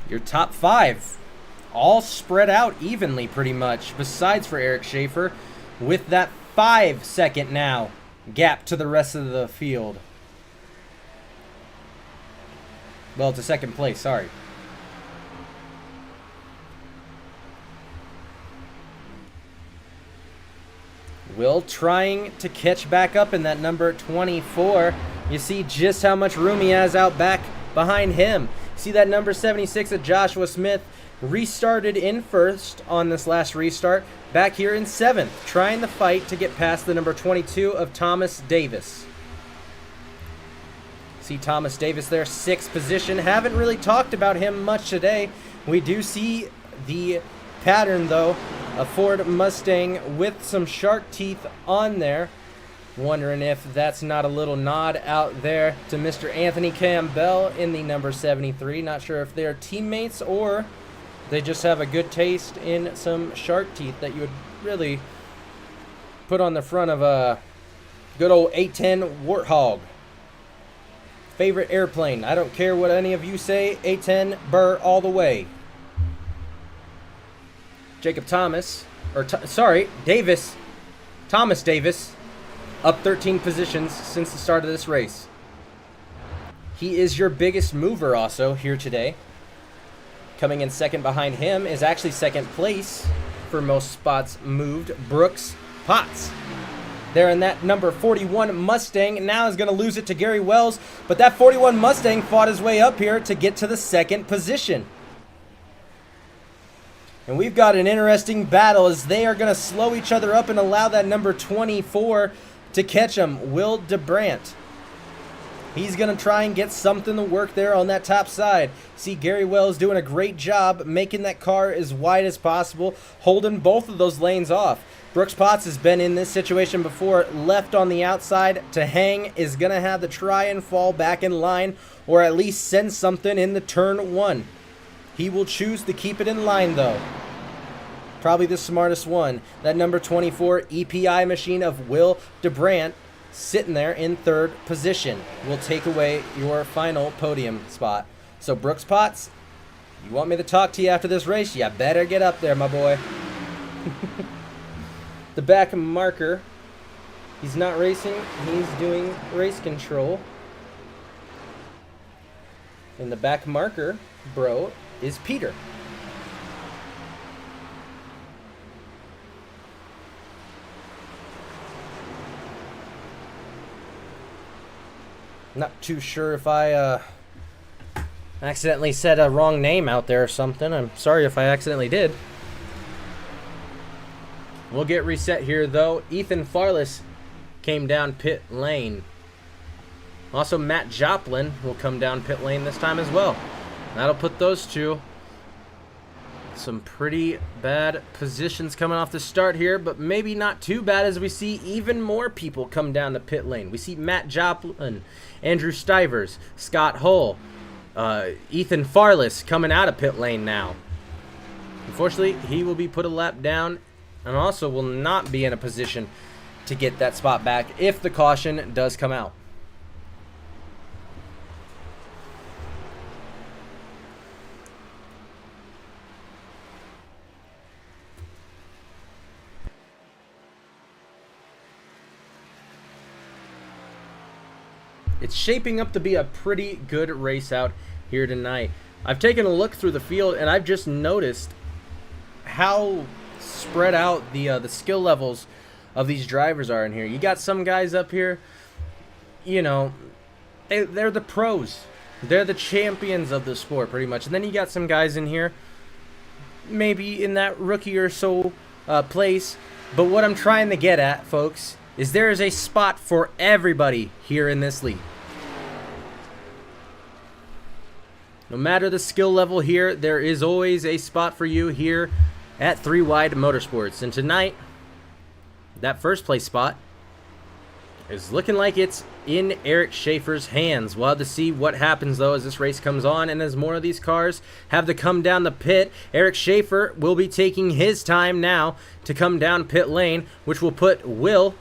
Your top 5 all spread out evenly pretty much, besides for Eric Schaefer, with that 5-second now gap to the rest of the field. Well, to second place, sorry. Will trying to catch back up in that number 24. You see just how much room he has out back behind him. See that number 76 of Joshua Smith restarted in first on this last restart. Back here in 7th, trying the fight to get past the number 22 of Thomas Davis. See Thomas Davis there, 6th position. Haven't really talked about him much today. We do see the pattern, though, a Ford Mustang with some shark teeth on there. Wondering if that's not a little nod out there to Mr. Anthony Campbell in the number 73. Not sure if they're teammates or they just have a good taste in some shark teeth that you would really put on the front of a good old 810 Warthog. Favorite airplane. I don't care what any of you say. 810 Burr all the way. Jacob Thomas, Davis. Thomas Davis, up 13 positions since the start of this race. He is your biggest mover also here today. Coming in second behind him is actually second place for most spots moved, Brooks Potts. There in that number 41 Mustang, now is going to lose it to Gary Wells, but that 41 Mustang fought his way up here to get to the second position. And we've got an interesting battle as they are going to slow each other up and allow that number 24 to catch him, Will DeBrant. He's going to try and get something to work there on that top side. See Gary Wells doing a great job making that car as wide as possible, holding both of those lanes off. Brooks Potts has been in this situation before, left on the outside to hang, is going to have to try and fall back in line or at least send something in the turn 1. He will choose to keep it in line though. Probably the smartest one. That number 24 EPI machine of Will DeBrant sitting there in 3rd position will take away your final podium spot. So Brooks Potts, you want me to talk to you after this race? You better get up there, my boy. The back marker, he's not racing, he's doing race control. And the back marker, bro, is Peter. Not too sure if I accidentally said a wrong name out there or something. I'm sorry if I accidentally did. We'll get reset here, though. Ethan Farless came down pit lane. Also, Matt Joplin will come down pit lane this time as well. That'll put those two. Some pretty bad positions coming off the start here, but maybe not too bad as we see even more people come down the pit lane. We see Matt Joplin, Andrew Stivers, Scott Hull, Ethan Farless coming out of pit lane now. Unfortunately, he will be put a lap down and also will not be in a position to get that spot back if the caution does come out. It's shaping up to be a pretty good race out here tonight. I've taken a look through the field and I've just noticed how spread out the skill levels of these drivers are in here. You got some guys up here, you know, they're the pros. They're the champions of the sport pretty much. And then you got some guys in here, maybe in that rookie or so place. But what I'm trying to get at, folks, is there is a spot for everybody here in this league. No matter the skill level here, there is always a spot for you here at 3 Wide Motorsports. And tonight, that first place spot is looking like it's in Eric Schaefer's hands. We'll have to see what happens, though, as this race comes on and as more of these cars have to come down the pit. Eric Schaefer will be taking his time now to come down pit lane, which will put Will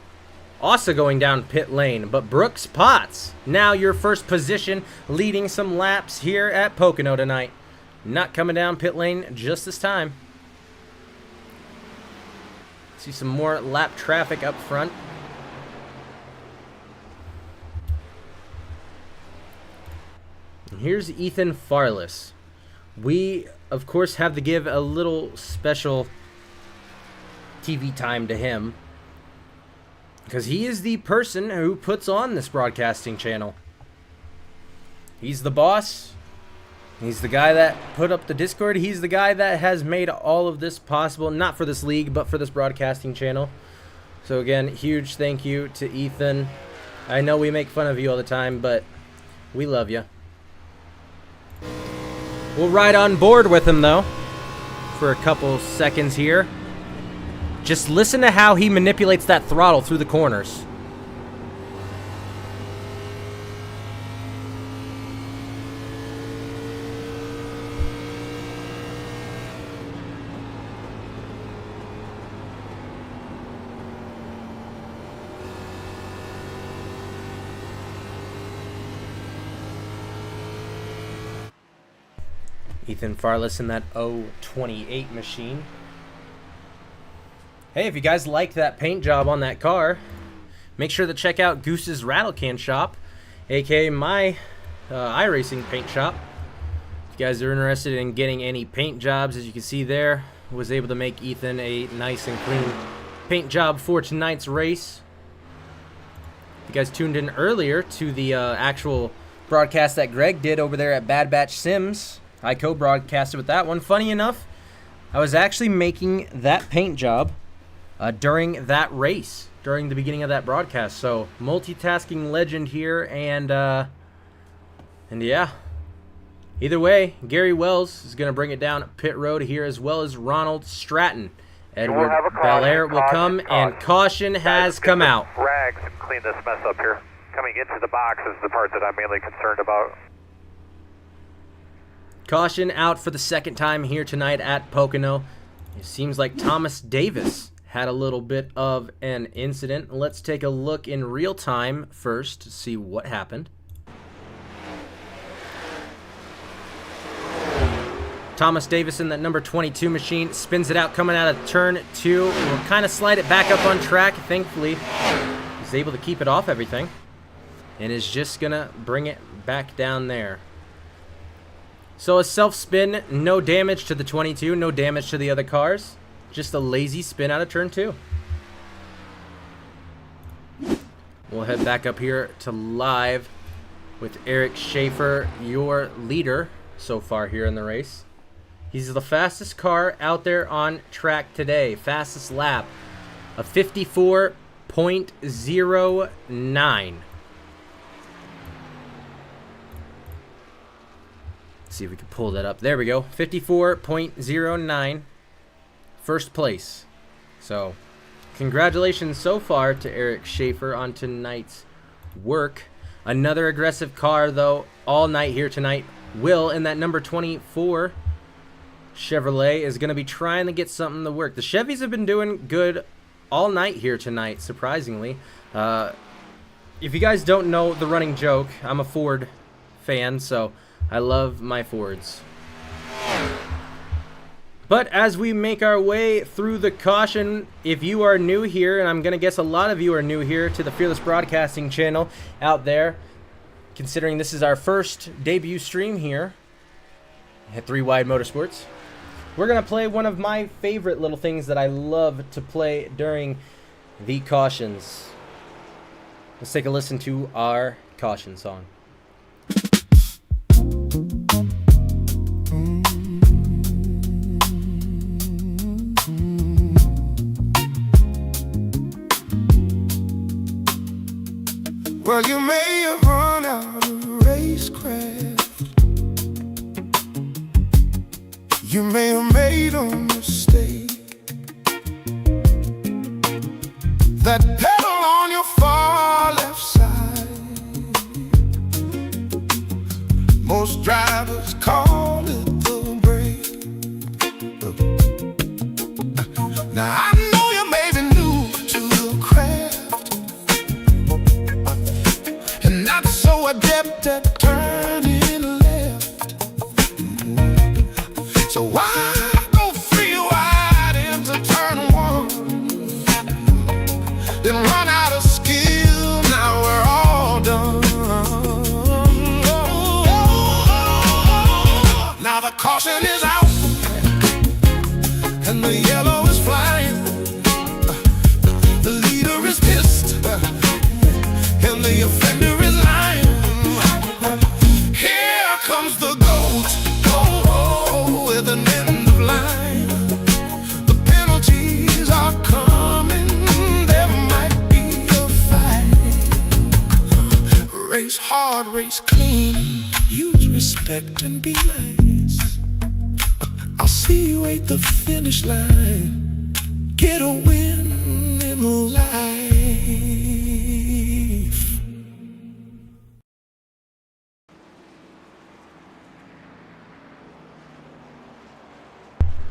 also going down pit lane. But Brooks Potts, now your first position, leading some laps here at Pocono tonight. Not coming down pit lane just this time. See some more lap traffic up front. And here's Ethan Farless. We, of course, have to give a little special TV time to him, because he is the person who puts on this broadcasting channel. He's the boss. He's the guy that put up the Discord. He's the guy that has made all of this possible. Not for this league, but for this broadcasting channel. So again, huge thank you to Ethan. I know we make fun of you all the time, but we love you. We'll ride on board with him, though, for a couple seconds here. Just listen to how he manipulates that throttle through the corners. Ethan Farless in that 028 machine. Hey, if you guys like that paint job on that car, make sure to check out Goose's Rattle Can Shop, aka my iRacing paint shop. If you guys are interested in getting any paint jobs, as you can see there, was able to make Ethan a nice and clean paint job for tonight's race. If you guys tuned in earlier to the actual broadcast that Greg did over there at Bad Batch Sims, I co-broadcasted with that one. Funny enough, I was actually making that paint job during that race, during the beginning of that broadcast. So multitasking legend here, and yeah. Either way, Gary Wells is going to bring it down pit road here, as well as Ronald Stratton. Edward Belair will come, and caution has come out. Rags and clean this mess up here. Coming into the box is the part that I'm mainly concerned about. Caution out for the second time here tonight at Pocono. It seems like Thomas Davis had a little bit of an incident. Let's take a look in real time first to see what happened. Thomas Davis in that number 22 machine spins it out coming out of turn 2. We'll kind of slide it back up on track. Thankfully, he's able to keep it off everything and is just going to bring it back down there. So a self-spin, no damage to the 22, no damage to the other cars. Just a lazy spin out of turn 2. We'll head back up here to live with Eric Schaefer, your leader so far here in the race. He's the fastest car out there on track today. Fastest lap of 54.09. See if we can pull that up. There we go. 54.09. First place. So, congratulations so far to Eric Schaefer on tonight's work. Another aggressive car, though, all night here tonight. Will, in that number 24 Chevrolet, is going to be trying to get something to work. The Chevys have been doing good all night here tonight, surprisingly. If you guys don't know the running joke, I'm a Ford fan, so I love my Fords. But as we make our way through the caution, if you are new here, and I'm going to guess a lot of you are new here to the Fearless Broadcasting channel out there, considering this is our first debut stream here at 3 Wide Motorsports, we're going to play one of my favorite little things that I love to play during the cautions. Let's take a listen to our caution song. Well, you may have run out of racecraft. You may have made a mistake. That pedal on your far left side, most drivers call it the brake. Now I know you may be new to the craft and not so adept at turning left. So why go free wide into turn one, then run out of skill? Now we're all done. Now the caution is out and the yellow is flying. The leader is pissed and the offender is lying. Here comes the goat, with an end of line. The penalties are coming, there might be a fight. Race hard, race clean, use respect and be nice. I'll see you at the finish line. Get a win in life.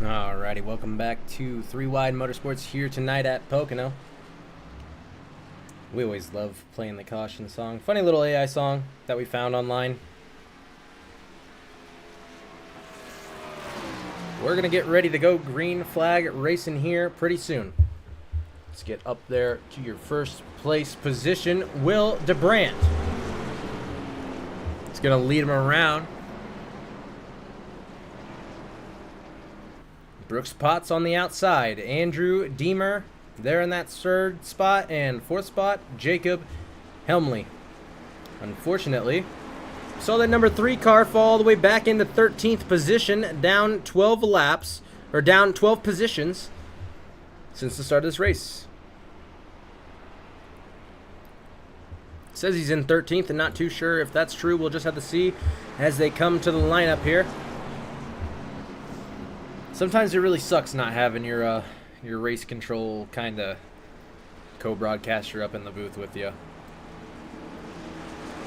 Alrighty, welcome back to 3 Wide Motorsports here tonight at Pocono. We always love playing the caution song. Funny little AI song that we found online. We're going to get ready to go green flag racing here pretty soon. Let's get up there to your first place position, Will DeBrandt. It's going to lead him around. Brooks Potts on the outside. Andrew Deemer there in that third spot. And fourth spot, Jacob Helmley. Unfortunately, saw that number 3 car fall all the way back into 13th position, down 12 laps, or down 12 positions since the start of this race. Says he's in 13th and not too sure if that's true. We'll just have to see as they come to the lineup here. Sometimes it really sucks not having your race control kind of co-broadcaster up in the booth with you.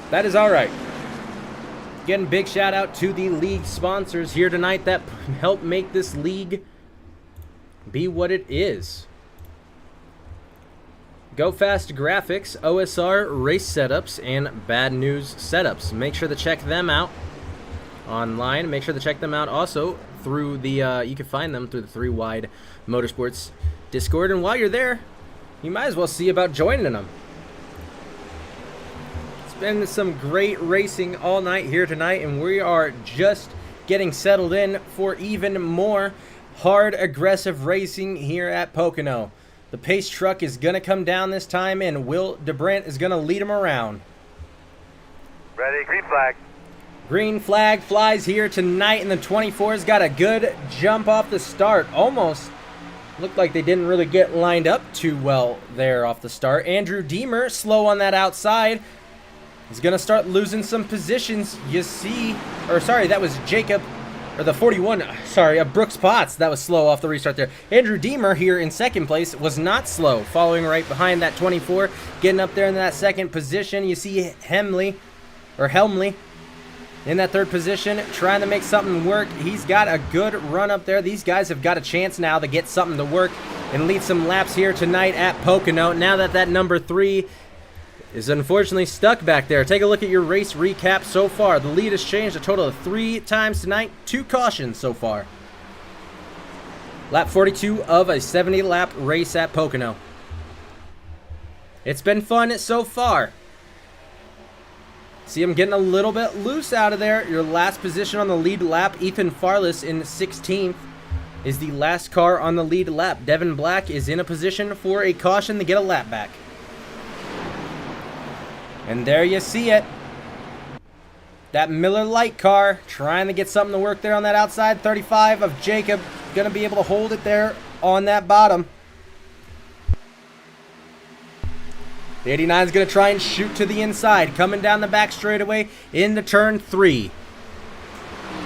That is all right. Again, big shout out to the league sponsors here tonight that help make this league be what it is. Go Fast Graphics, OSR Race Setups, and Bad News Setups. Make sure to check them out online. Make sure to check them out also through the, you can find them through the 3 Wide Motorsports Discord. And while you're there, you might as well see about joining them. It's been some great racing all night here tonight, and we are just getting settled in for even more hard, aggressive racing here at Pocono. The pace truck is going to come down this time, and Will DeBrandt is going to lead him around. Ready, green flag. Green flag flies here tonight, and the 24's got a good jump off the start. Almost looked like they didn't really get lined up too well there off the start. Andrew Deemer slow on that outside. He's going to start losing some positions. You see, or sorry, that was Jacob, or the 41, sorry, of Brooks Potts. That was slow off the restart there. Andrew Deemer here in second place was not slow, following right behind that 24, getting up there in that second position. You see Helmley in that third position, trying to make something work. He's got a good run up there. These guys have got a chance now to get something to work and lead some laps here tonight at Pocono. Now that number 3 is unfortunately stuck back there. Take a look at your race recap so far. The lead has changed a total of 3 times tonight. 2 cautions so far. Lap 42 of a 70-lap race at Pocono. It's been fun so far. See him getting a little bit loose out of there. Your last position on the lead lap, Ethan Farless in 16th, is the last car on the lead lap. Devin Black is in a position for a caution to get a lap back. And there you see it. That Miller Lite car trying to get something to work there on that outside. 35 of Jacob going to be able to hold it there on that bottom. The 89 is going to try and shoot to the inside, coming down the back straightaway into turn 3.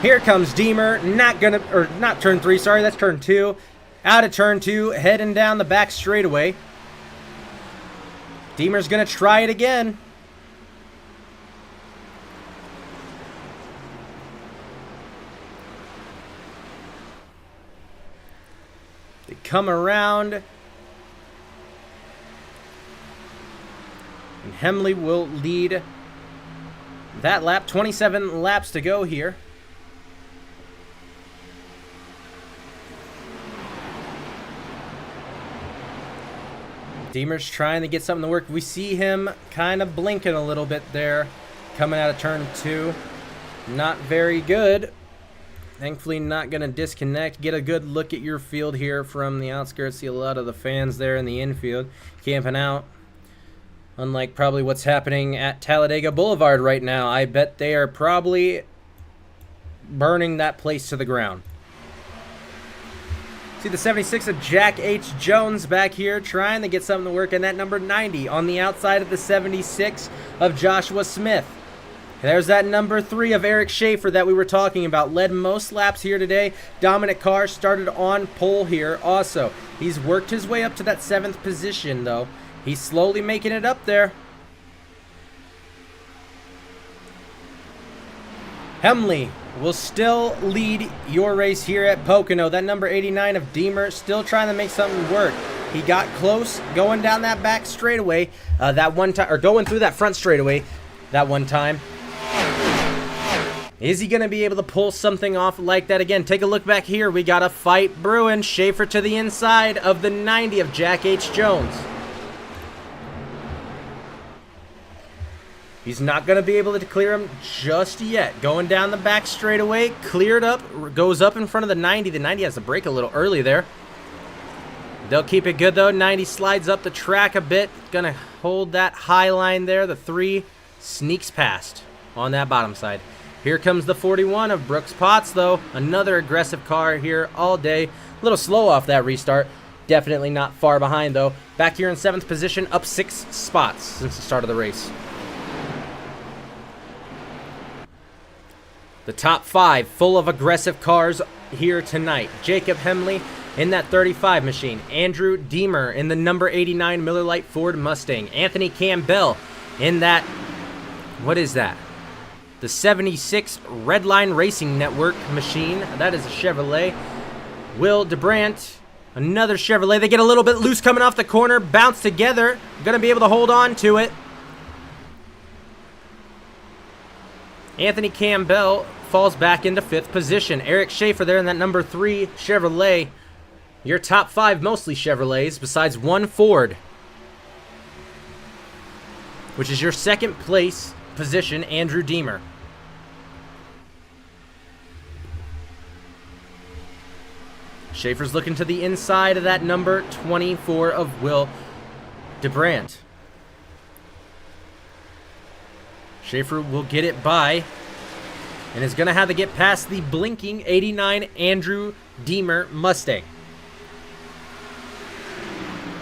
Here comes Deemer, not turn 3, sorry, that's turn 2. Out of turn 2, heading down the back straightaway. Deemer's going to try it again. They come around. And Helmley will lead that lap. 27 laps to go here. Deemer's trying to get something to work. We see him kind of blinking a little bit there, coming out of turn 2. Not very good. Thankfully not going to disconnect. Get a good look at your field here from the outskirts. See a lot of the fans there in the infield camping out. Unlike probably what's happening at Talladega Boulevard right now. I bet they are probably burning that place to the ground. See the 76 of Jack H. Jones back here trying to get something to work. And that number 90 on the outside of the 76 of Joshua Smith. There's that number 3 of Eric Schaefer that we were talking about. Led most laps here today. Dominic Carr started on pole here also. He's worked his way up to that 7th position though. He's slowly making it up there. Helmley will still lead your race here at Pocono. That number 89 of Deemer still trying to make something work. He got close going down that back straightaway that one time, or going through that front straightaway that one time. Is he going to be able to pull something off like that again? Take a look back here. We got a fight brewing. Schaefer to the inside of the 90 of Jack H. Jones. He's not going to be able to clear him just yet. Going down the back straightaway, cleared up, goes up in front of the 90. The 90 has to brake a little early there. They'll keep it good though. 90 slides up the track a bit. Going to hold that high line there. The 3 sneaks past on that bottom side. Here comes the 41 of Brooks Potts though. Another aggressive car here all day. A little slow off that restart. Definitely not far behind though. Back here in 7th position, up 6 spots since the start of the race. The top 5 full of aggressive cars here tonight. Jacob Helmley in that 35 machine. Andrew Deemer in the number 89 Miller Lite Ford Mustang. Anthony Campbell in that, what is that? The 76 Redline Racing Network machine. That is a Chevrolet. Will DeBrant, another Chevrolet. They get a little bit loose coming off the corner. Bounce together. Going to be able to hold on to it. Anthony Campbell falls back into 5th position. Eric Schaefer there in that number 3 Chevrolet. Your top 5 mostly Chevrolets, besides one Ford, which is your 2nd place position, Andrew Deemer. Schaefer's looking to the inside of that number 24 of Will DeBrant. Schaefer will get it by and is going to have to get past the blinking 89 Andrew Deemer Mustang.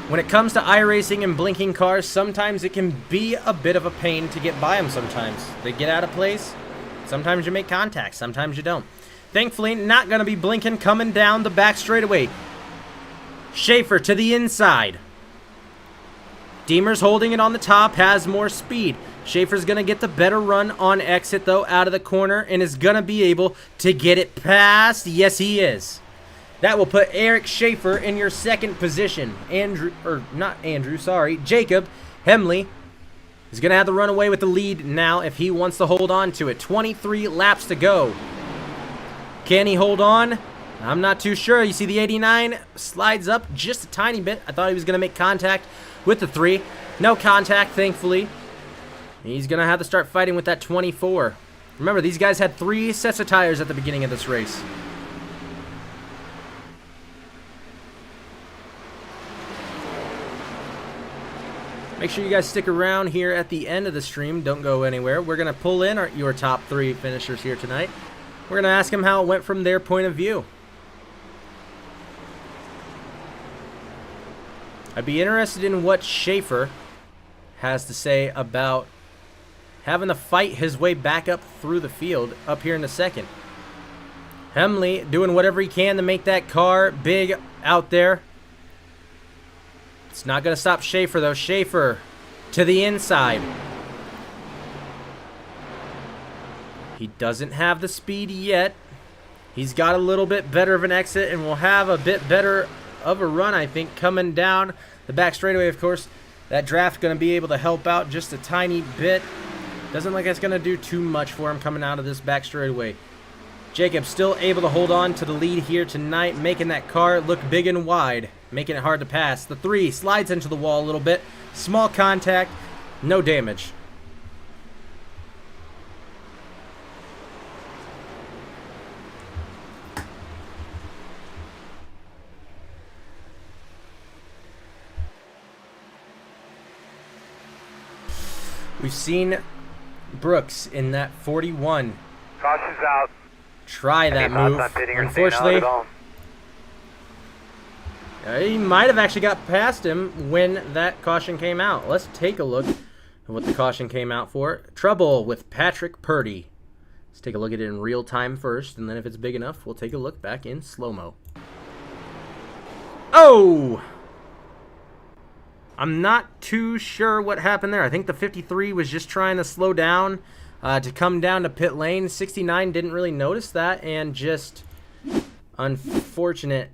When it comes to iRacing and blinking cars, sometimes it can be a bit of a pain to get by them sometimes. They get out of place. Sometimes you make contact, sometimes you don't. Thankfully, not going to be blinking coming down the back straightaway. Schaefer to the inside. Deemer's holding it on the top, has more speed. Schaefer's going to get the better run on exit, though, out of the corner, and is going to be able to get it past. Yes, he is. That will put Eric Schaefer in your second position. Jacob Hemley is going to have to run away with the lead now if he wants to hold on to it. 23 laps to go. Can he hold on? I'm not too sure. You see the 89 slides up just a tiny bit. I thought he was going to make contact with the 3. No contact, thankfully. He's going to have to start fighting with that 24. Remember, these guys had 3 sets of tires at the beginning of this race. Make sure you guys stick around here at the end of the stream. Don't go anywhere. We're going to pull in your top 3 finishers here tonight. We're going to ask them how it went from their point of view. I'd be interested in what Schaefer has to say about having to fight his way back up through the field up here in the second. Hemley doing whatever he can to make that car big out there. It's not going to stop Schaefer, though. Schaefer to the inside. He doesn't have the speed yet. He's got a little bit better of an exit and will have a bit better of a run, I think, coming down the back straightaway. Of course, that draft going to be able to help out just a tiny bit. Doesn't look like it's going to do too much for him coming out of this back straightaway. Jacob still able to hold on to the lead here tonight, making that car look big and wide, making it hard to pass. The 3 slides into the wall a little bit. Small contact, no damage. We've seen Brooks in that 41. Caution's out. Try that move. Unfortunately, he might have actually got past him when that caution came out. Let's take a look at what the caution came out for. Trouble with Patrick Purdy. Let's take a look at it in real time first, and then if it's big enough, we'll take a look back in slow-mo. Oh! I'm not too sure what happened there. I think the 53 was just trying to slow down to come down to pit lane. 69 didn't really notice that, and just unfortunate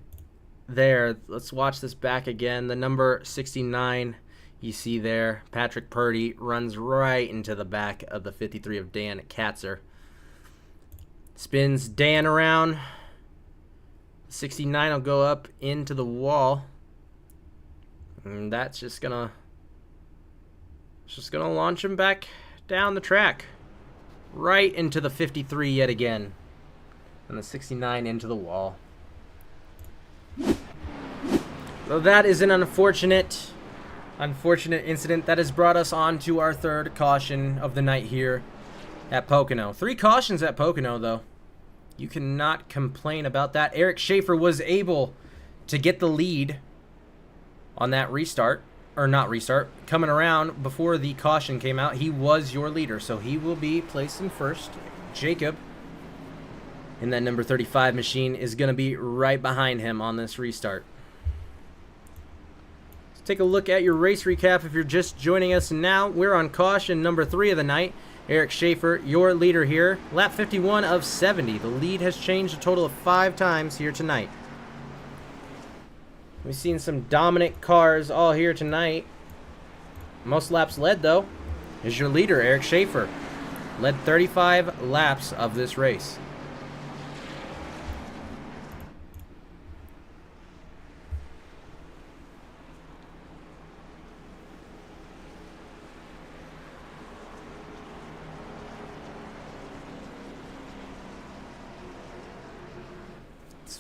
there. Let's watch this back again. The number 69 you see there, Patrick Purdy, runs right into the back of the 53 of Dan Katzer. Spins Dan around. 69 will go up into the wall. And that's just gonna launch him back down the track. Right into the 53 yet again. And the 69 into the wall. So that is an unfortunate incident that has brought us on to our 3rd caution of the night here at Pocono. 3 cautions at Pocono, though. You cannot complain about that. Eric Schaefer was able to get the lead on that restart, or not restart, coming around before the caution came out. He was your leader, so he will be placed in first. Jacob, in that number 35 machine, is going to be right behind him on this restart. Let's take a look at your race recap if you're just joining us now. We're on caution number 3 of the night. Eric Schaefer, your leader here. Lap 51 of 70. The lead has changed a total of 5 times here tonight. We've seen some dominant cars all here tonight. Most laps led, though, is your leader, Eric Schaefer. Led 35 laps of this race.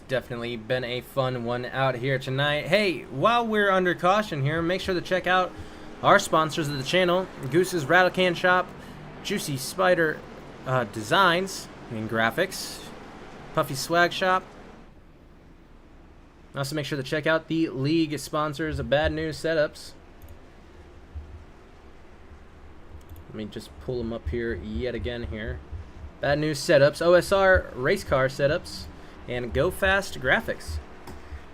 Definitely been a fun one out here tonight. Hey, while we're under caution here, make sure to check out our sponsors of the channel, Goose's Rattle Can Shop, Juicy Spider Designs and Graphics. Puffy Swag Shop. Also make sure to check out the league sponsors of Bad News Setups. Let me just pull them up here yet again here. Bad News Setups, OSR Race Car Setups, and Go Fast Graphics.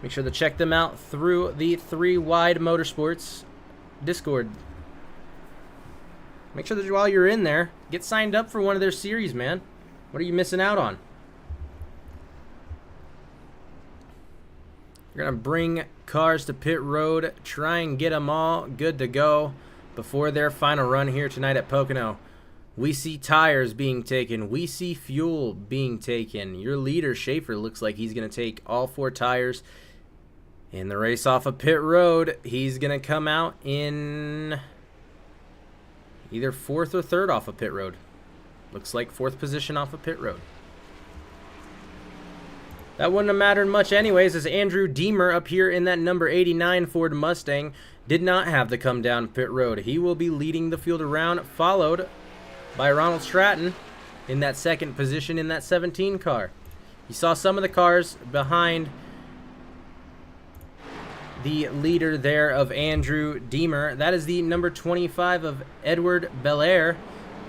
Make sure to check them out through the 3 Wide Motorsports Discord. Make sure that while you're in there, get signed up for one of their series, man. What are you missing out on? You're going to bring cars to pit road, try and get them all good to go before their final run here tonight at Pocono. We see tires being taken. We see fuel being taken. Your leader, Schaefer, looks like he's going to take all 4 tires in the race off of pit road. He's going to come out in either 4th or 3rd off of pit road. Looks like 4th position off of pit road. That wouldn't have mattered much anyways, as Andrew Deemer up here in that number 89 Ford Mustang did not have to come down pit road. He will be leading the field around, followed by Ronald Stratton in that 2nd position in that 17 car. You saw some of the cars behind the leader there of Andrew Deemer. That is the number 25 of Edward Belair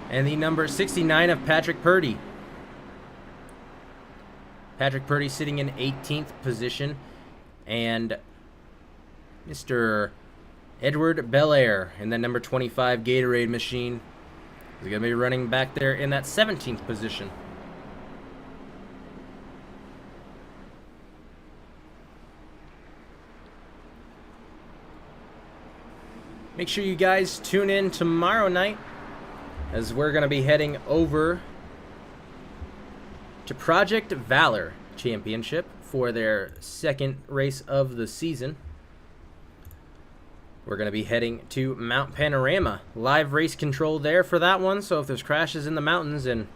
and the number 69 of Patrick Purdy. Patrick Purdy sitting in 18th position, and Mr. Edward Belair in that number 25 Gatorade machine is going to be running back there in that 17th position. Make sure you guys tune in tomorrow night, as we're going to be heading over to Project Valor Championship for their 2nd race of the season. We're going to be heading to Mount Panorama. Live race control there for that one, so if there's crashes in the mountains, and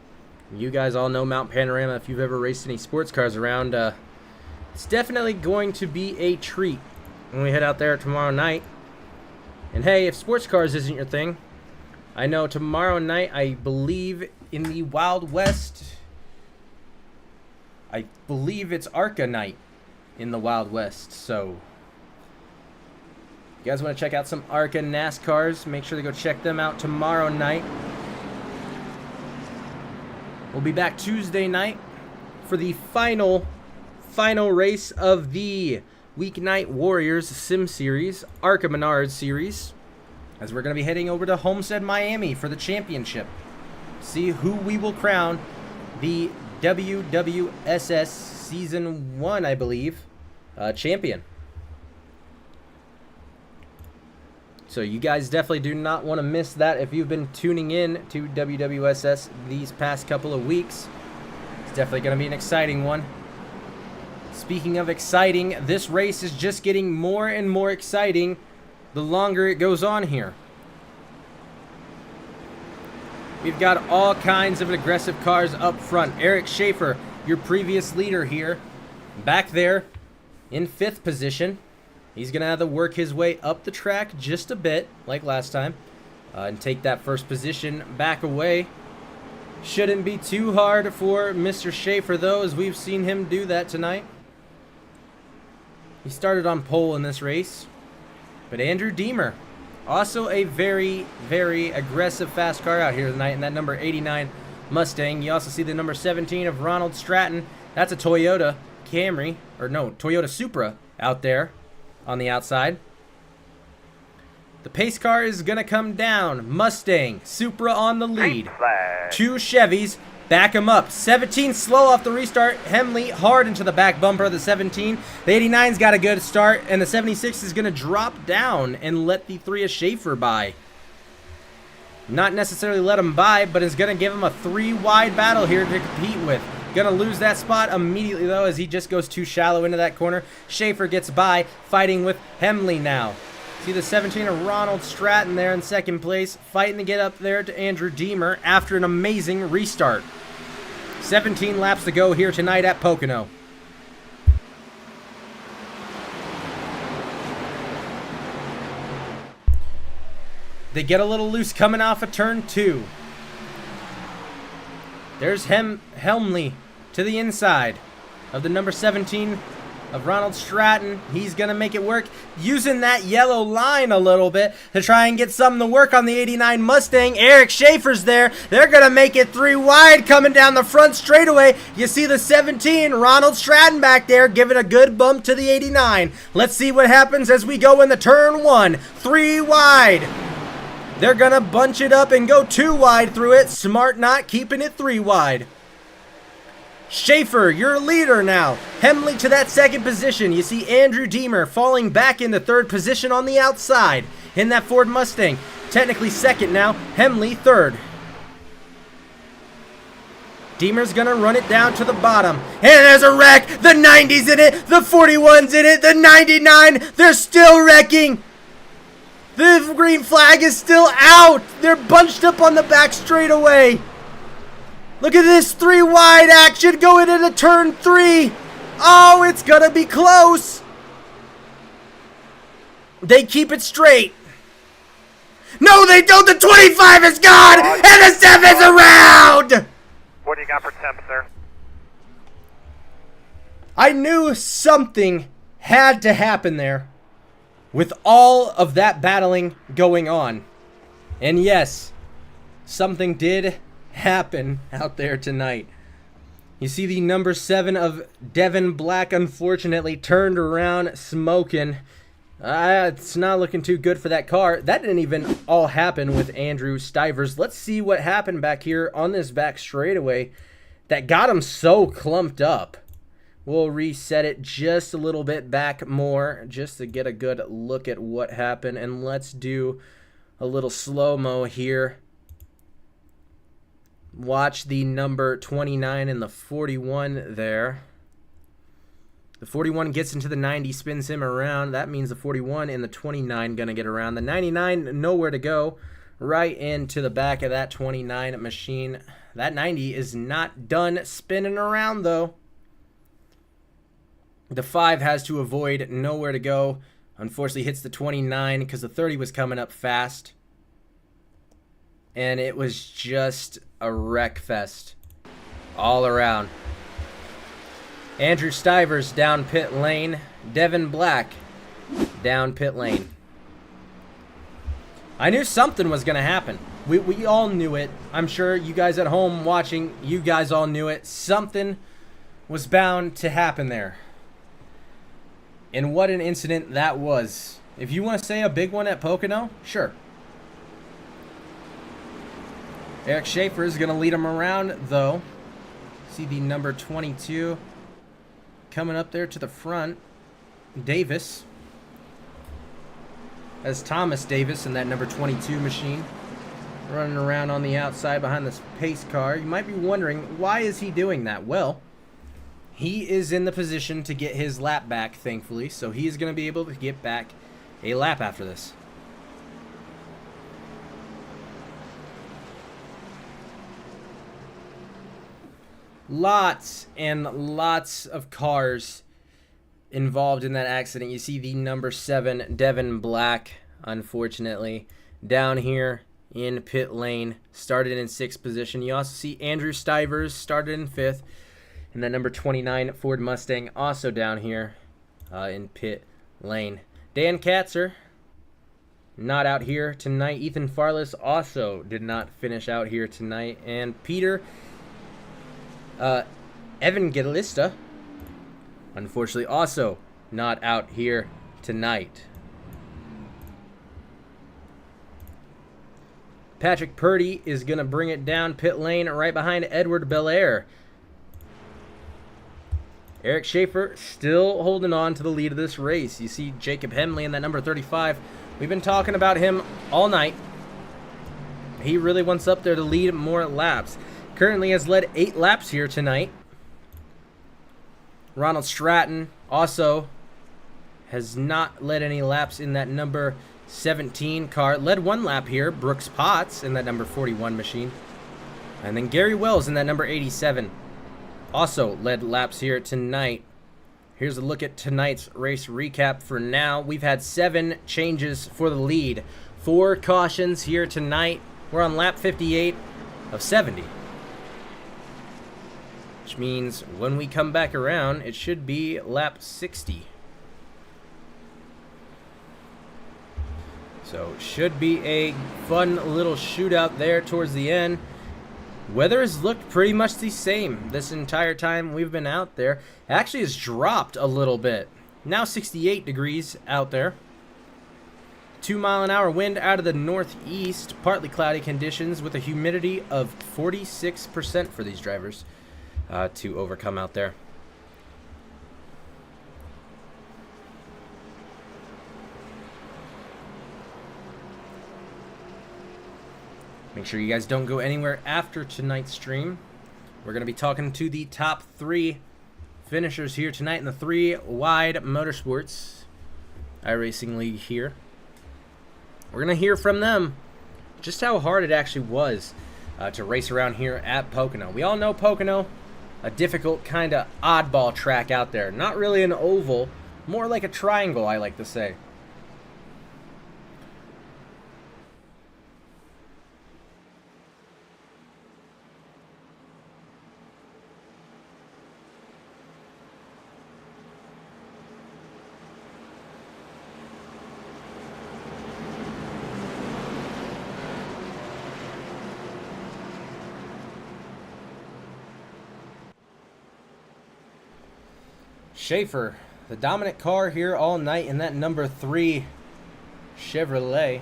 you guys all know Mount Panorama if you've ever raced any sports cars around, it's definitely going to be a treat when we head out there tomorrow night. And hey, if sports cars isn't your thing, I know tomorrow night, I believe in the Wild West, I believe it's ARCA night in the Wild West. So if you guys want to check out some ARCA NASCARs, make sure to go check them out tomorrow night. We'll be back Tuesday night for the final race of the Weeknight Warriors Sim Series, ARCA Menards Series, as we're going to be heading over to Homestead, Miami for the championship. See who we will crown the WWSS Season 1, I believe, champion. So you guys definitely do not want to miss that if you've been tuning in to WWSS these past couple of weeks. It's definitely going to be an exciting one. Speaking of exciting, this race is just getting more and more exciting the longer it goes on here. We've got all kinds of aggressive cars up front. Eric Schaefer, your previous leader here, back there in 5th position. He's going to have to work his way up the track just a bit, like last time, and take that 1st position back away. Shouldn't be too hard for Mr. Schaefer, though, as we've seen him do that tonight. He started on pole in this race. But Andrew Deemer, also a very, very aggressive fast car out here tonight in that number 89 Mustang. You also see the number 17 of Ronald Stratton. That's a Toyota Camry, or no, Toyota Supra out there on the outside. The pace car is going to come down. Mustang, Supra on the lead. 2 Chevys back him up. 17 slow off the restart. Hemley hard into the back bumper of the 17. The 89's got a good start, and the 76 is going to drop down and let the 3 of Schaefer by. Not necessarily let him by, but is going to give him a 3-wide battle here to compete with. Gonna lose that spot immediately, though, as he just goes too shallow into that corner. Schaefer gets by, fighting with Hemley now. See the 17 of Ronald Stratton there in 2nd place, fighting to get up there to Andrew Deemer after an amazing restart. 17 laps to go here tonight at Pocono. They get a little loose coming off of turn 2. There's Helmley to the inside of the number 17 of Ronald Stratton. He's going to make it work using that yellow line a little bit to try and get something to work on the 89 Mustang. Eric Schaefer's there. They're going to make it 3 wide coming down the front straightaway. You see the 17, Ronald Stratton back there giving a good bump to the 89. Let's see what happens as we go in the turn 1. 3 wide. They're going to bunch it up and go 2 wide through it. Smart not keeping it 3 wide. Schaefer, your leader now. Hemley to that 2nd position. You see Andrew Deemer falling back into 3rd position on the outside in that Ford Mustang. Technically 2nd now. Hemley 3rd. Deemer's going to run it down to the bottom. And there's a wreck. The 90's in it. The 41's in it. The 99. They're still wrecking. The green flag is still out. They're bunched up on the back straightaway. Look at this 3 wide action going into turn 3. Oh, it's going to be close. They keep it straight. No, they don't. The 25 is gone. And the 7's around. What do you got for temp, sir? I knew something had to happen there with all of that battling going on. And yes, something did happen out there tonight. You see the number 7 of Devin Black unfortunately turned around smoking. It's not looking too good for that car. That didn't even all happen with Andrew Stivers. Let's see what happened back here on this back straightaway that got him so clumped up. We'll reset it just a little bit back more just to get a good look at what happened. And let's do a little slow-mo here. Watch the number 29 and the 41 there. The 41 gets into the 90, spins him around. That means the 41 and the 29 going to get around. The 99, nowhere to go. Right into the back of that 29 machine. That 90 is not done spinning around, though. The 5 has to avoid, nowhere to go. Unfortunately, hits the 29 because the 30 was coming up fast. And it was just a wreck fest all around. Andrew Stivers down pit lane. Devin Black down pit lane. I knew something was going to happen. We all knew it. I'm sure you guys at home watching, you guys all knew it. Something was bound to happen there. And what an incident that was. If you want to say a big one at Pocono, sure. Eric Schaefer is going to lead him around, though. See the number 22 coming up there to the front. Davis. As Thomas Davis in that number 22 machine. Running around on the outside behind this pace car. You might be wondering, why is he doing that? Well, he is in the position to get his lap back, thankfully. So he is going to be able to get back a lap after this. Lots and lots of cars involved in that accident. You see the number 7, Devin Black, unfortunately, down here in pit lane, started in 6th position. You also see Andrew Stivers started in 5th. And that number 29 Ford Mustang also down here in pit lane. Dan Katzer, not out here tonight. Ethan Farless also did not finish out here tonight. And Peter Evangelista, unfortunately, also not out here tonight. Patrick Purdy is going to bring it down pit lane right behind Edward Belair. Eric Schaefer still holding on to the lead of this race. You see Jacob Hemley in that number 35. We've been talking about him all night. He really wants up there to lead more laps. Currently has led 8 laps here tonight. Ronald Stratton also has not led any laps in that number 17 car. Led 1 lap here. Brooks Potts in that number 41 machine. And then Gary Wells in that number 87. Also led laps here tonight. Here's a look at tonight's race recap for now. We've had 7 changes for the lead. 4 cautions here tonight. We're on lap 58 of 70. which means when we come back around, it should be lap 60. So should be a fun little shootout there towards the end. Weather has looked pretty much the same this entire time we've been out there. It actually has dropped a little bit. Now 68 degrees out there. 2-mile-an-hour wind out of the northeast. Partly cloudy conditions with a humidity of 46% for these drivers to overcome out there. Make sure you guys don't go anywhere after tonight's stream. We're going to be talking to the top 3 finishers here tonight in the 3-wide Motorsports iRacing League here. We're going to hear from them just how hard it actually was to race around here at Pocono. We all know Pocono, a difficult kind of oddball track out there. Not really an oval, more like a triangle, I like to say. Schaefer, the dominant car here all night in that number 3 Chevrolet.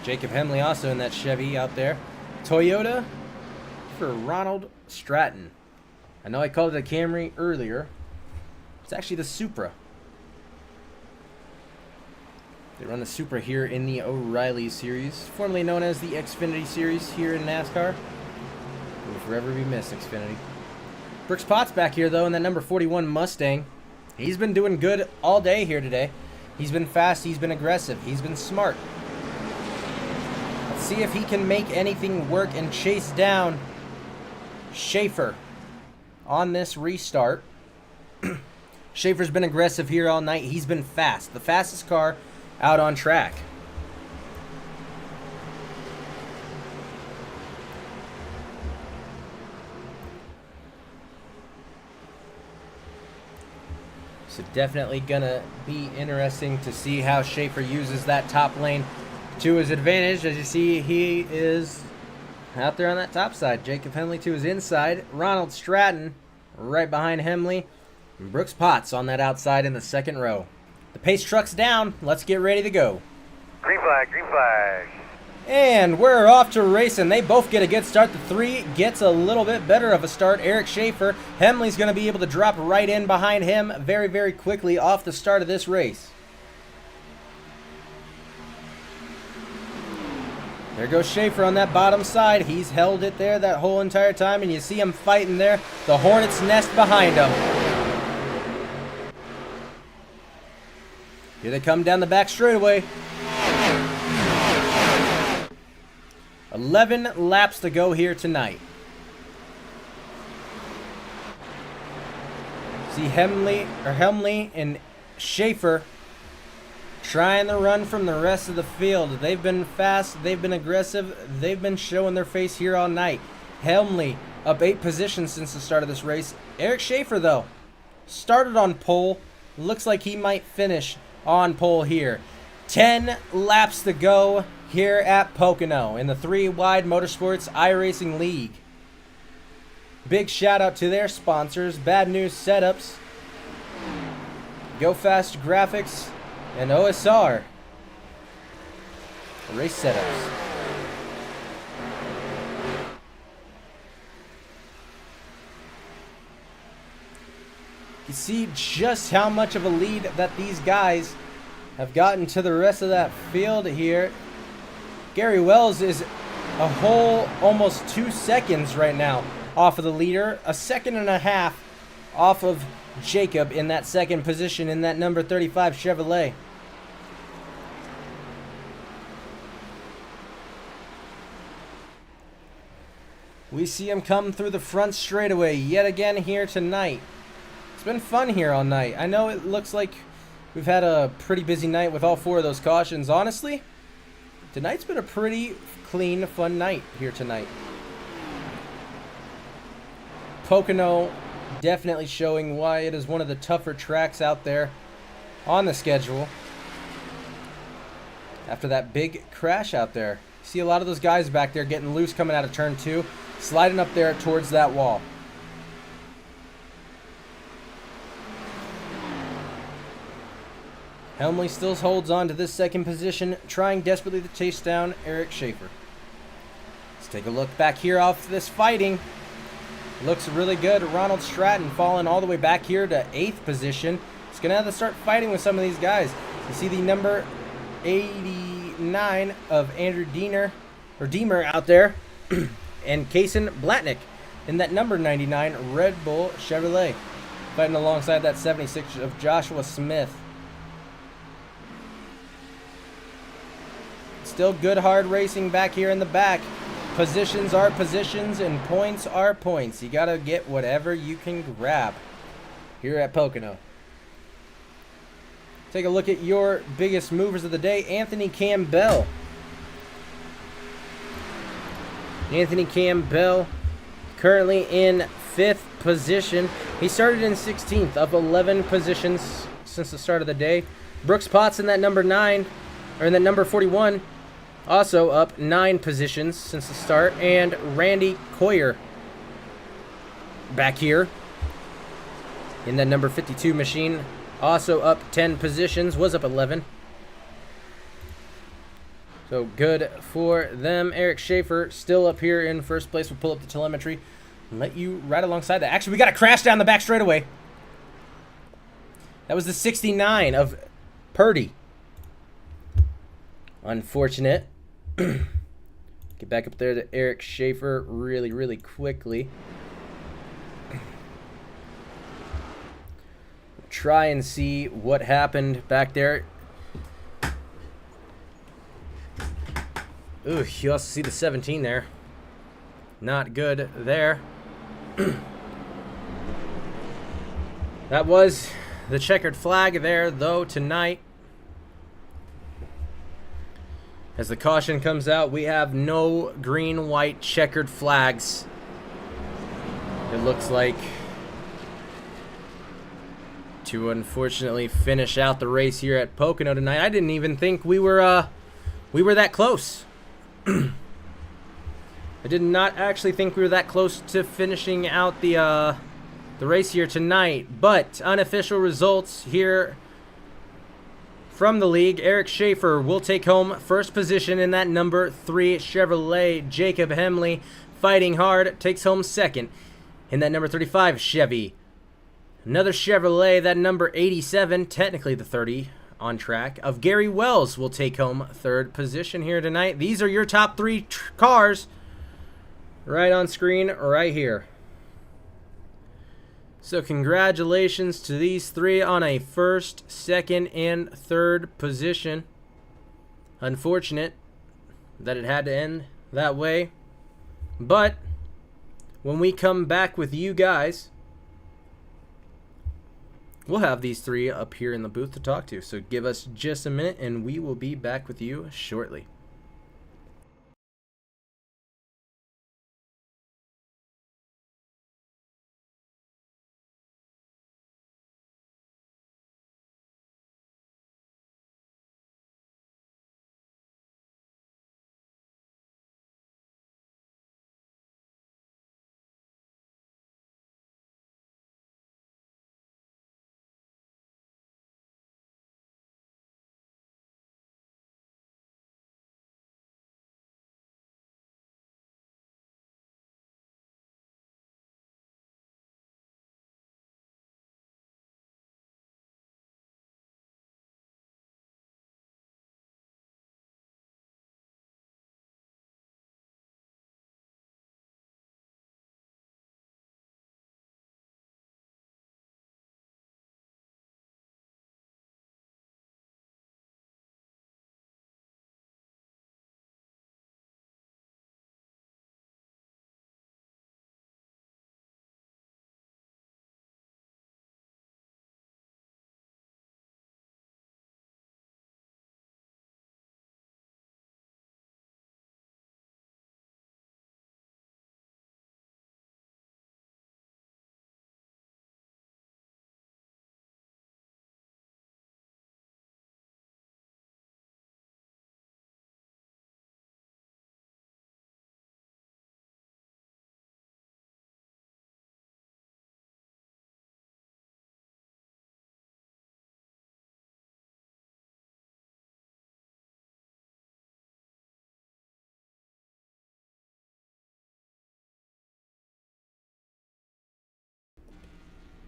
Jacob Hemley also in that Chevy out there. Toyota for Ronald Stratton. I know I called it a Camry earlier. It's actually the Supra. They run the Supra here in the O'Reilly Series, formerly known as the Xfinity Series here in NASCAR. Will forever be missed, Xfinity. Brooks Potts back here, though, in that number 41 Mustang. He's been doing good all day here today. He's been fast, he's been aggressive, he's been smart. Let's see if he can make anything work and chase down Schaefer on this restart. Schaefer's been aggressive here all night. He's been fast. The fastest car out on track. So definitely gonna be interesting to see how Schaefer uses that top lane to his advantage. As you see, he is out there on that top side. Jacob Hemley to his inside. Ronald Stratton right behind Hemley. And Brooks Potts on that outside in the second row. The pace truck's down. Let's get ready to go. Green flag, green flag. And we're off to racing. They both get a good start. The 3 gets a little bit better of a start. Eric Schaefer. Hemley's going to be able to drop right in behind him very, very quickly off the start of this race. There goes Schaefer on that bottom side. He's held it there that whole entire time, and you see him fighting there. The Hornet's nest behind him. Here they come down the back straightaway. 11 laps to go here tonight. See Hemley and Schaefer trying to run from the rest of the field. They've been fast, they've been aggressive, they've been showing their face here all night. Hemley up 8 positions since the start of this race. Eric Schaefer, though, started on pole. Looks like he might finish on pole here. 10 laps to go here at Pocono in the 3-wide Motorsports iRacing League. Big shout out to their sponsors, Bad News Setups, Go Fast Graphics, and OSR Race Setups. You see just how much of a lead that these guys have gotten to the rest of that field here. Gary Wells is a whole almost 2 seconds right now off of the leader. A second and a half off of Jacob in that second position in that number 35 Chevrolet. We see him come through the front straightaway yet again here tonight. It's been fun here all night. I know it looks like we've had a pretty busy night with all 4 of those cautions. Honestly, tonight's been a pretty clean, fun night here tonight. Pocono definitely showing why it is one of the tougher tracks out there on the schedule. After that big crash out there. See a lot of those guys back there getting loose coming out of turn 2, sliding up there towards that wall. Helmley still holds on to this second position, trying desperately to chase down Eric Schaefer. Let's take a look back here off this fighting. Looks really good. Ronald Stratton falling all the way back here to 8th position. He's going to have to start fighting with some of these guys. You see the number 89 of Andrew Deemer out there, and Kaysen Blatnick in that number 99 Red Bull Chevrolet, fighting alongside that 76 of Joshua Smith. Still good hard racing back here in the back. Positions are positions and points are points. You gotta get whatever you can grab here at Pocono. Take a look at your biggest movers of the day. Anthony Campbell. Anthony Campbell currently in 5th position. He started in 16th, up 11 positions since the start of the day. Brooks Potts in that number 9, or in that number 41, also up 9 positions since the start. And Randy Coyer back here in that number 52 machine, also up 10 positions, was up 11. So good for them. Eric Schaefer still up here in first place. We'll pull up the telemetry and let you ride alongside that. Actually, we got a crash down the back straightaway. That was the 69 of Purdy. Unfortunate. Get back up there to Eric Schaefer really, really quickly. Try and see what happened back there. Ooh, you also see the 17 there. Not good there. That was the checkered flag there, though, tonight. As the caution comes out, we have no green, white, checkered flags. It looks like, to unfortunately finish out the race here at Pocono tonight. I didn't even think we were that close. I did not actually think we were that close to finishing out the race here tonight. But unofficial results here from the league. Eric Schaefer will take home first position in that number 3 Chevrolet. Jacob Hemley, fighting hard, takes home second in that number 35 Chevy. Another Chevrolet, that number 87, technically the 30 on track, of Gary Wells will take home third position here tonight. These are your top 3 cars right on screen right here. So congratulations to these 3 on a first, second, and third position. Unfortunate that it had to end that way. But when we come back with you guys, we'll have these 3 up here in the booth to talk to. So give us just a minute and we will be back with you shortly.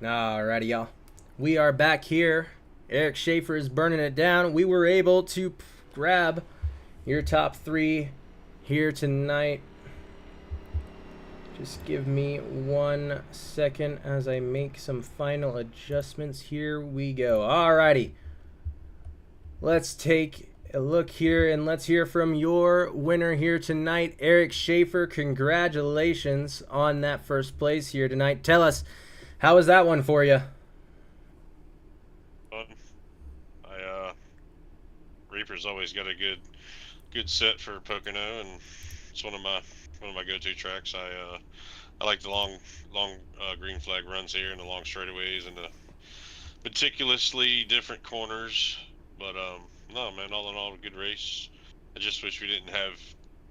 Alrighty, y'all. We are back here. Eric Schaefer is burning it down. We were able to grab your top 3 here tonight. Just give me 1 second as I make some final adjustments. Here we go. Alrighty. Let's take a look here and let's hear from your winner here tonight, Eric Schaefer. Congratulations on that first place here tonight. Tell us, how was that one for you? Reaper's always got a good set for Pocono, and it's one of my go-to tracks. I like the long green flag runs here and the long straightaways and the meticulously different corners. But no, man, all in all, a good race. I just wish we didn't have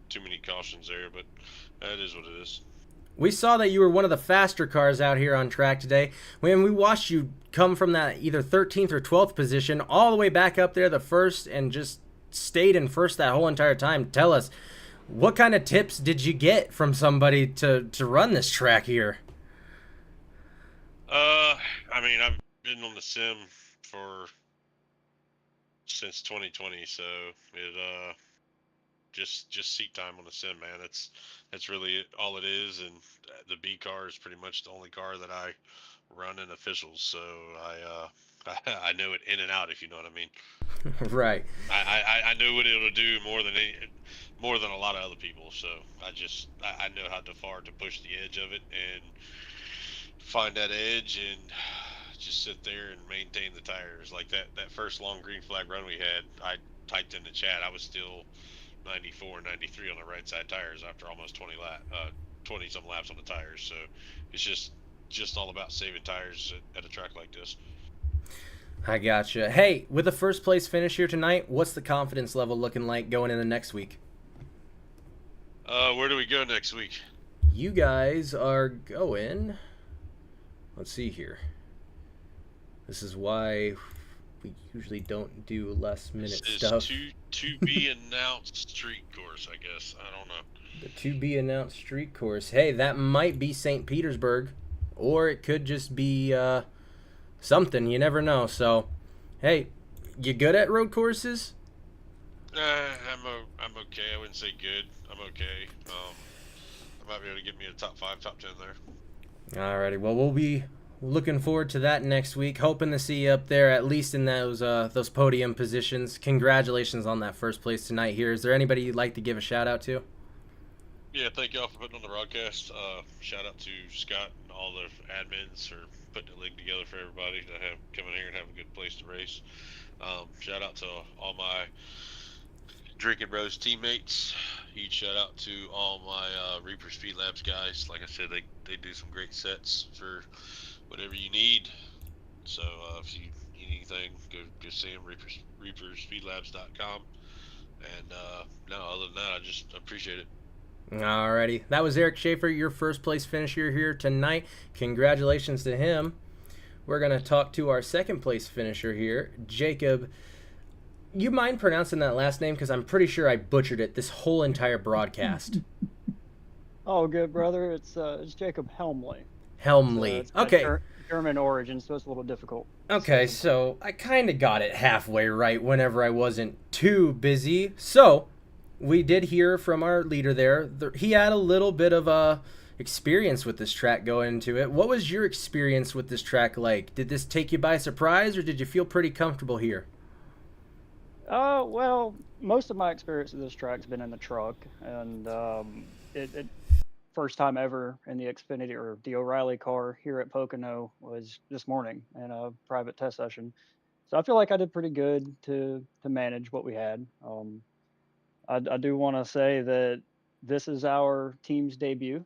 too many cautions there, but that is what it is. We saw that you were one of the faster cars out here on track today. When we watched you come from that either 13th or 12th position all the way back up there, the first, and just stayed in first that whole entire time. Tell us, what kind of tips did you get from somebody to run this track here? I mean, I've been on the sim since 2020, so it just seat time on the sim, man. That's really all it is, and the B car is pretty much the only car that I run in officials, so I know it in and out, if you know what I mean. Right. I know what it'll do more than a lot of other people, so I know how far to push the edge of it and find that edge and just sit there and maintain the tires. Like that first long green flag run we had, I typed in the chat, I was still 94, 93 on the right side tires after almost 20 some laps on the tires. So it's just all about saving tires at a track like this. I gotcha. Hey, with the first place finish here tonight, what's the confidence level looking like going into next week? Where do we go next week? You guys are going, let's see here. This is why we usually don't do last minute stuff. To be announced street course, I guess. I don't know. The to be announced street course. Hey, that might be St. Petersburg, or it could just be something. You never know. So, hey, you good at road courses? I'm okay. I wouldn't say good. I'm okay. I might be able to get me a top 5, top 10 there. Alrighty. Well, we'll be looking forward to that next week. Hoping to see you up there, at least in those podium positions. Congratulations on that first place tonight here. Is there anybody you'd like to give a shout out to? Yeah, thank y'all for putting on the broadcast. Shout out to Scott and all the admins for putting the league together for everybody to come in here and have a good place to race. Shout out to all my Drinking Bros teammates. Huge shout out to all my Reaper Speed Labs guys. Like I said, they do some great sets for whatever you need. So if you need anything, go see them, reaperspeedlabs.com. And no, other than that, I just appreciate it. Alrighty, that was Eric Schaefer, your first place finisher here tonight. Congratulations to him. We're going to talk to our second place finisher here, Jacob. You mind pronouncing that last name? Because I'm pretty sure I butchered it this whole entire broadcast. Oh, good, brother. It's Jacob Helmley. Helmley. It's okay. German origin, so it's a little difficult. Okay, so I kind of got it halfway right whenever I wasn't too busy. So we did hear from our leader there. He had a little bit of experience with this track going into it. What was your experience with this track like? Did this take you by surprise, or did you feel pretty comfortable here? Well, most of my experience with this track's been in the truck, and it first time ever in the Xfinity or the O'Reilly car here at Pocono was this morning in a private test session. So I feel like I did pretty good to manage what we had. I do want to say that this is our team's debut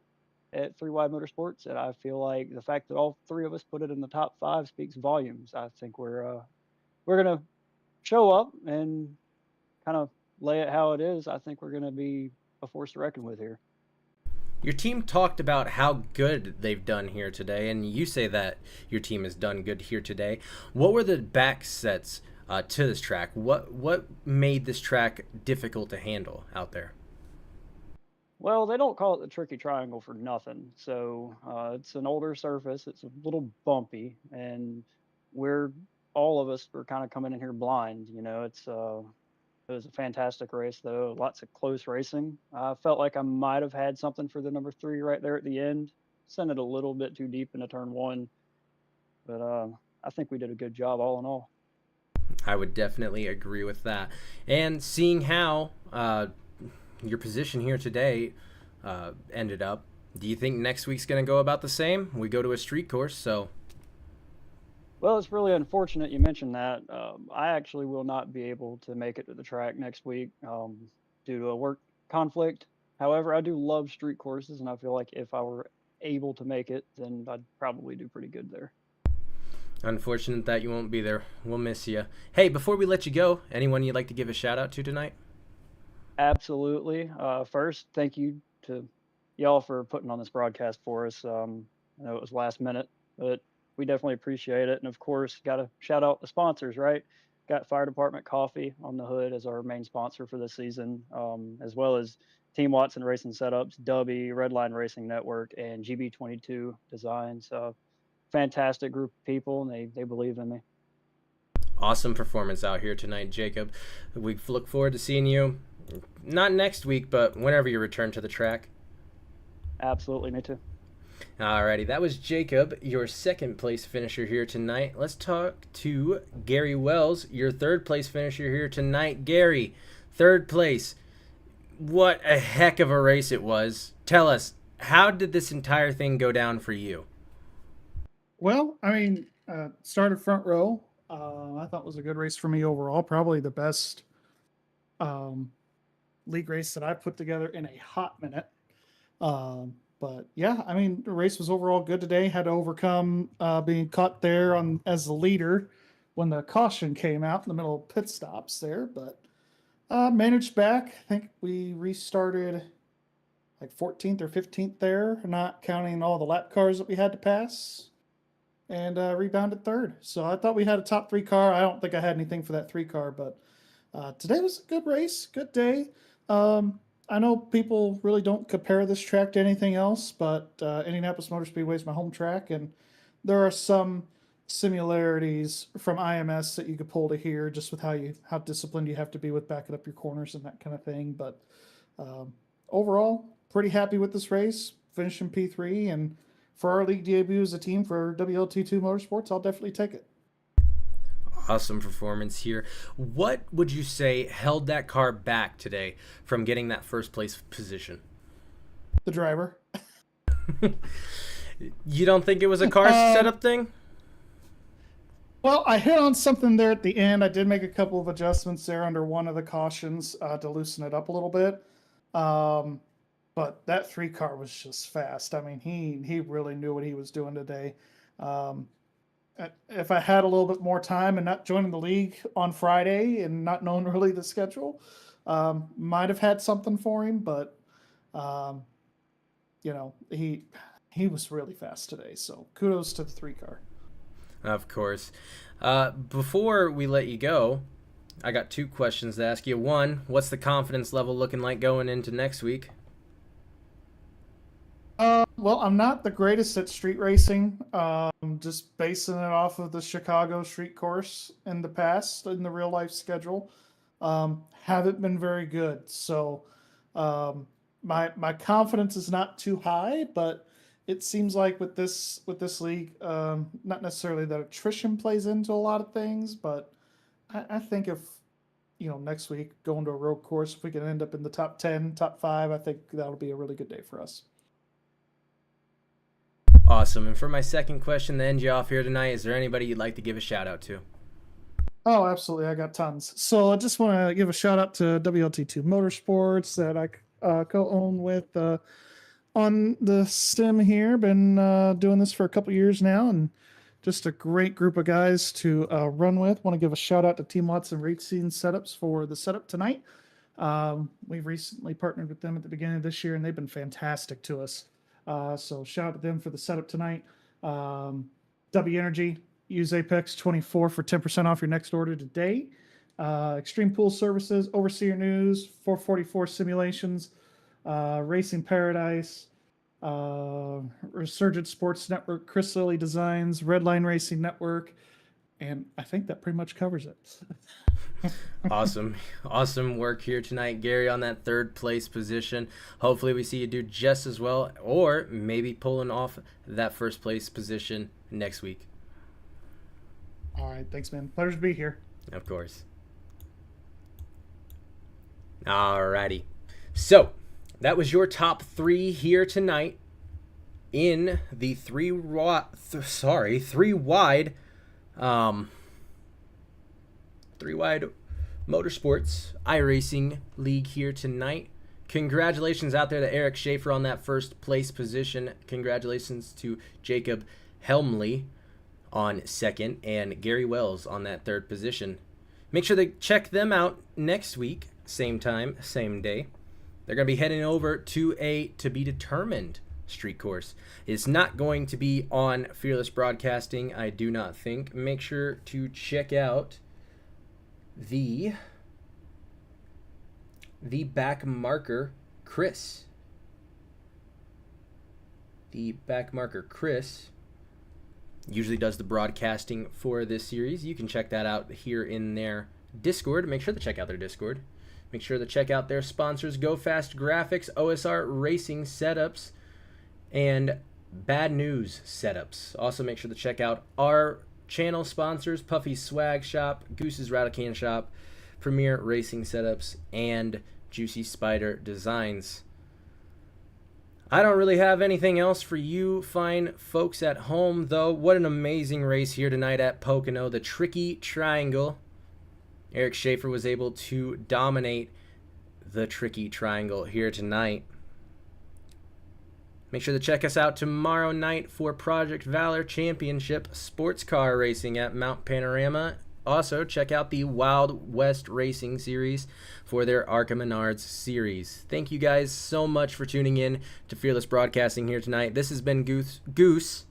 at 3 Wide Motorsports, and I feel like the fact that all 3 of us put it in the top 5 speaks volumes. I think we're gonna show up and kind of lay it how it is. I think we're gonna be a force to reckon with here. Your team talked about how good they've done here today, and you say that your team has done good here today. What were the back sets to this track? What made this track difficult to handle out there? Well, they don't call it the tricky triangle for nothing. So it's an older surface. It's a little bumpy, and we're all of us were kind of coming in here blind. It was a fantastic race though. Lots of close racing. I felt like I might have had something for the number 3 right there at the end. Sent it a little bit too deep into turn 1, but I think we did a good job all in all. I would definitely agree with that. And seeing how your position here today ended up, do you think next week's going to go about the same? We go to a street course, so. Well, it's really unfortunate you mentioned that. I actually will not be able to make it to the track next week due to a work conflict. However, I do love street courses, and I feel like if I were able to make it, then I'd probably do pretty good there. Unfortunate that you won't be there. We'll miss you. Hey, before we let you go, anyone you'd like to give a shout out to tonight? Absolutely. First, thank you to y'all for putting on this broadcast for us. I know it was last minute, but we definitely appreciate it. And of course, got to shout out the sponsors, right? Got Fire Department Coffee on the hood as our main sponsor for this season, as well as Team Watson Racing Setups, Dubby, Redline Racing Network, and GB22 Design. So fantastic group of people, and they believe in me. Awesome performance out here tonight, Jacob. We look forward to seeing you, not next week, but whenever you return to the track. Absolutely, me too. Alrighty, that was Jacob, your second place finisher here tonight. Let's talk to Gary Wells, your third place finisher here tonight. Gary, third place. What a heck of a race it was. Tell us, how did this entire thing go down for you? Well, I mean, started front row. I thought it was a good race for me overall. Probably the best league race that I put together in a hot minute. But yeah, I mean, the race was overall good today. Had to overcome being caught there as the leader when the caution came out in the middle of pit stops there. But managed back. I think we restarted like 14th or 15th there, not counting all the lap cars that we had to pass. And rebounded third. So I thought we had a top 3 car. I don't think I had anything for that 3 car, but today was a good race, good day. I know people really don't compare this track to anything else, but Indianapolis Motor Speedway is my home track, and there are some similarities from IMS that you could pull to here, just with how disciplined you have to be with backing up your corners and that kind of thing. But overall, pretty happy with this race, finishing P3, and for our league debut as a team for WLT2 Motorsports, I'll definitely take it. Awesome performance here. What would you say held that car back today from getting that first place position? The driver. You don't think it was a car setup thing? Well, I hit on something there at the end. I did make a couple of adjustments there under one of the cautions to loosen it up a little bit. But that 3 car was just fast. I mean, he really knew what he was doing today. If I had a little bit more time and not joining the league on Friday and not knowing really the schedule, might have had something for him. But he was really fast today. So kudos to the 3 car. Of course. Before we let you go, I got 2 questions to ask you. One, what's the confidence level looking like going into next week? Well, I'm not the greatest at street racing. Just basing it off of the Chicago street course in the past, in the real life schedule, haven't been very good. So my confidence is not too high, but it seems like with this league, not necessarily that attrition plays into a lot of things, but I think if next week going to a road course, if we can end up in the top 10, top 5, I think that'll be a really good day for us. Awesome. And for my second question to end you off here tonight, is there anybody you'd like to give a shout out to? Oh, absolutely. I got tons. So I just want to give a shout out to WLT2 Motorsports that I co-own with on the stem here. Been doing this for a couple years now, and just a great group of guys to run with. Want to give a shout out to Team Watson Racing Setups for the setup tonight. We've recently partnered with them at the beginning of this year, and they've been fantastic to us. So shout out to them for the setup tonight. W Energy, use Apex 24 for 10% off your next order today. Extreme Pool Services, Overseer News, 444 Simulations, Racing Paradise, Resurgent Sports Network, Chris Lilly Designs, Redline Racing Network, and I think that pretty much covers it. Awesome work here tonight, Gary, on that third place position. Hopefully we see you do just as well, or maybe pulling off that first place position next week. All right, thanks, man. Pleasure to be here. Of course. Alrighty, so that was your top 3 here tonight in the three wide Motorsports iRacing League here tonight. Congratulations out there to Eric Schaefer on that first place position. Congratulations to Jacob Helmley on second and Gary Wells on that third position. Make sure to check them out next week, same time, same day. They're going to be heading over to a to be determined street course. It's not going to be on Fearless Broadcasting, I do not think. Make sure to check out the back marker Chris. The back marker Chris usually does the broadcasting for this series. You can check that out here in their Discord. Make sure to check out their Discord. Make sure to check out their sponsors, Go Fast Graphics, OSR Racing Setups, and Bad News Setups. Also make sure to check out our channel sponsors, Puffy's Swag Shop, Goose's Rattle Can Shop, Premier Racing Setups, and Juicy Spider Designs. I don't really have anything else for you fine folks at home, though. What an amazing race here tonight at Pocono, the Tricky Triangle. Eric Schaefer was able to dominate the Tricky Triangle here tonight. Make sure to check us out tomorrow night for Project Valor Championship Sports Car Racing at Mount Panorama. Also, check out the Wild West Racing Series for their Arca Menards series. Thank you guys so much for tuning in to Fearless Broadcasting here tonight. This has been Goose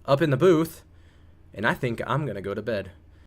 up in the booth, and I think I'm going to go to bed.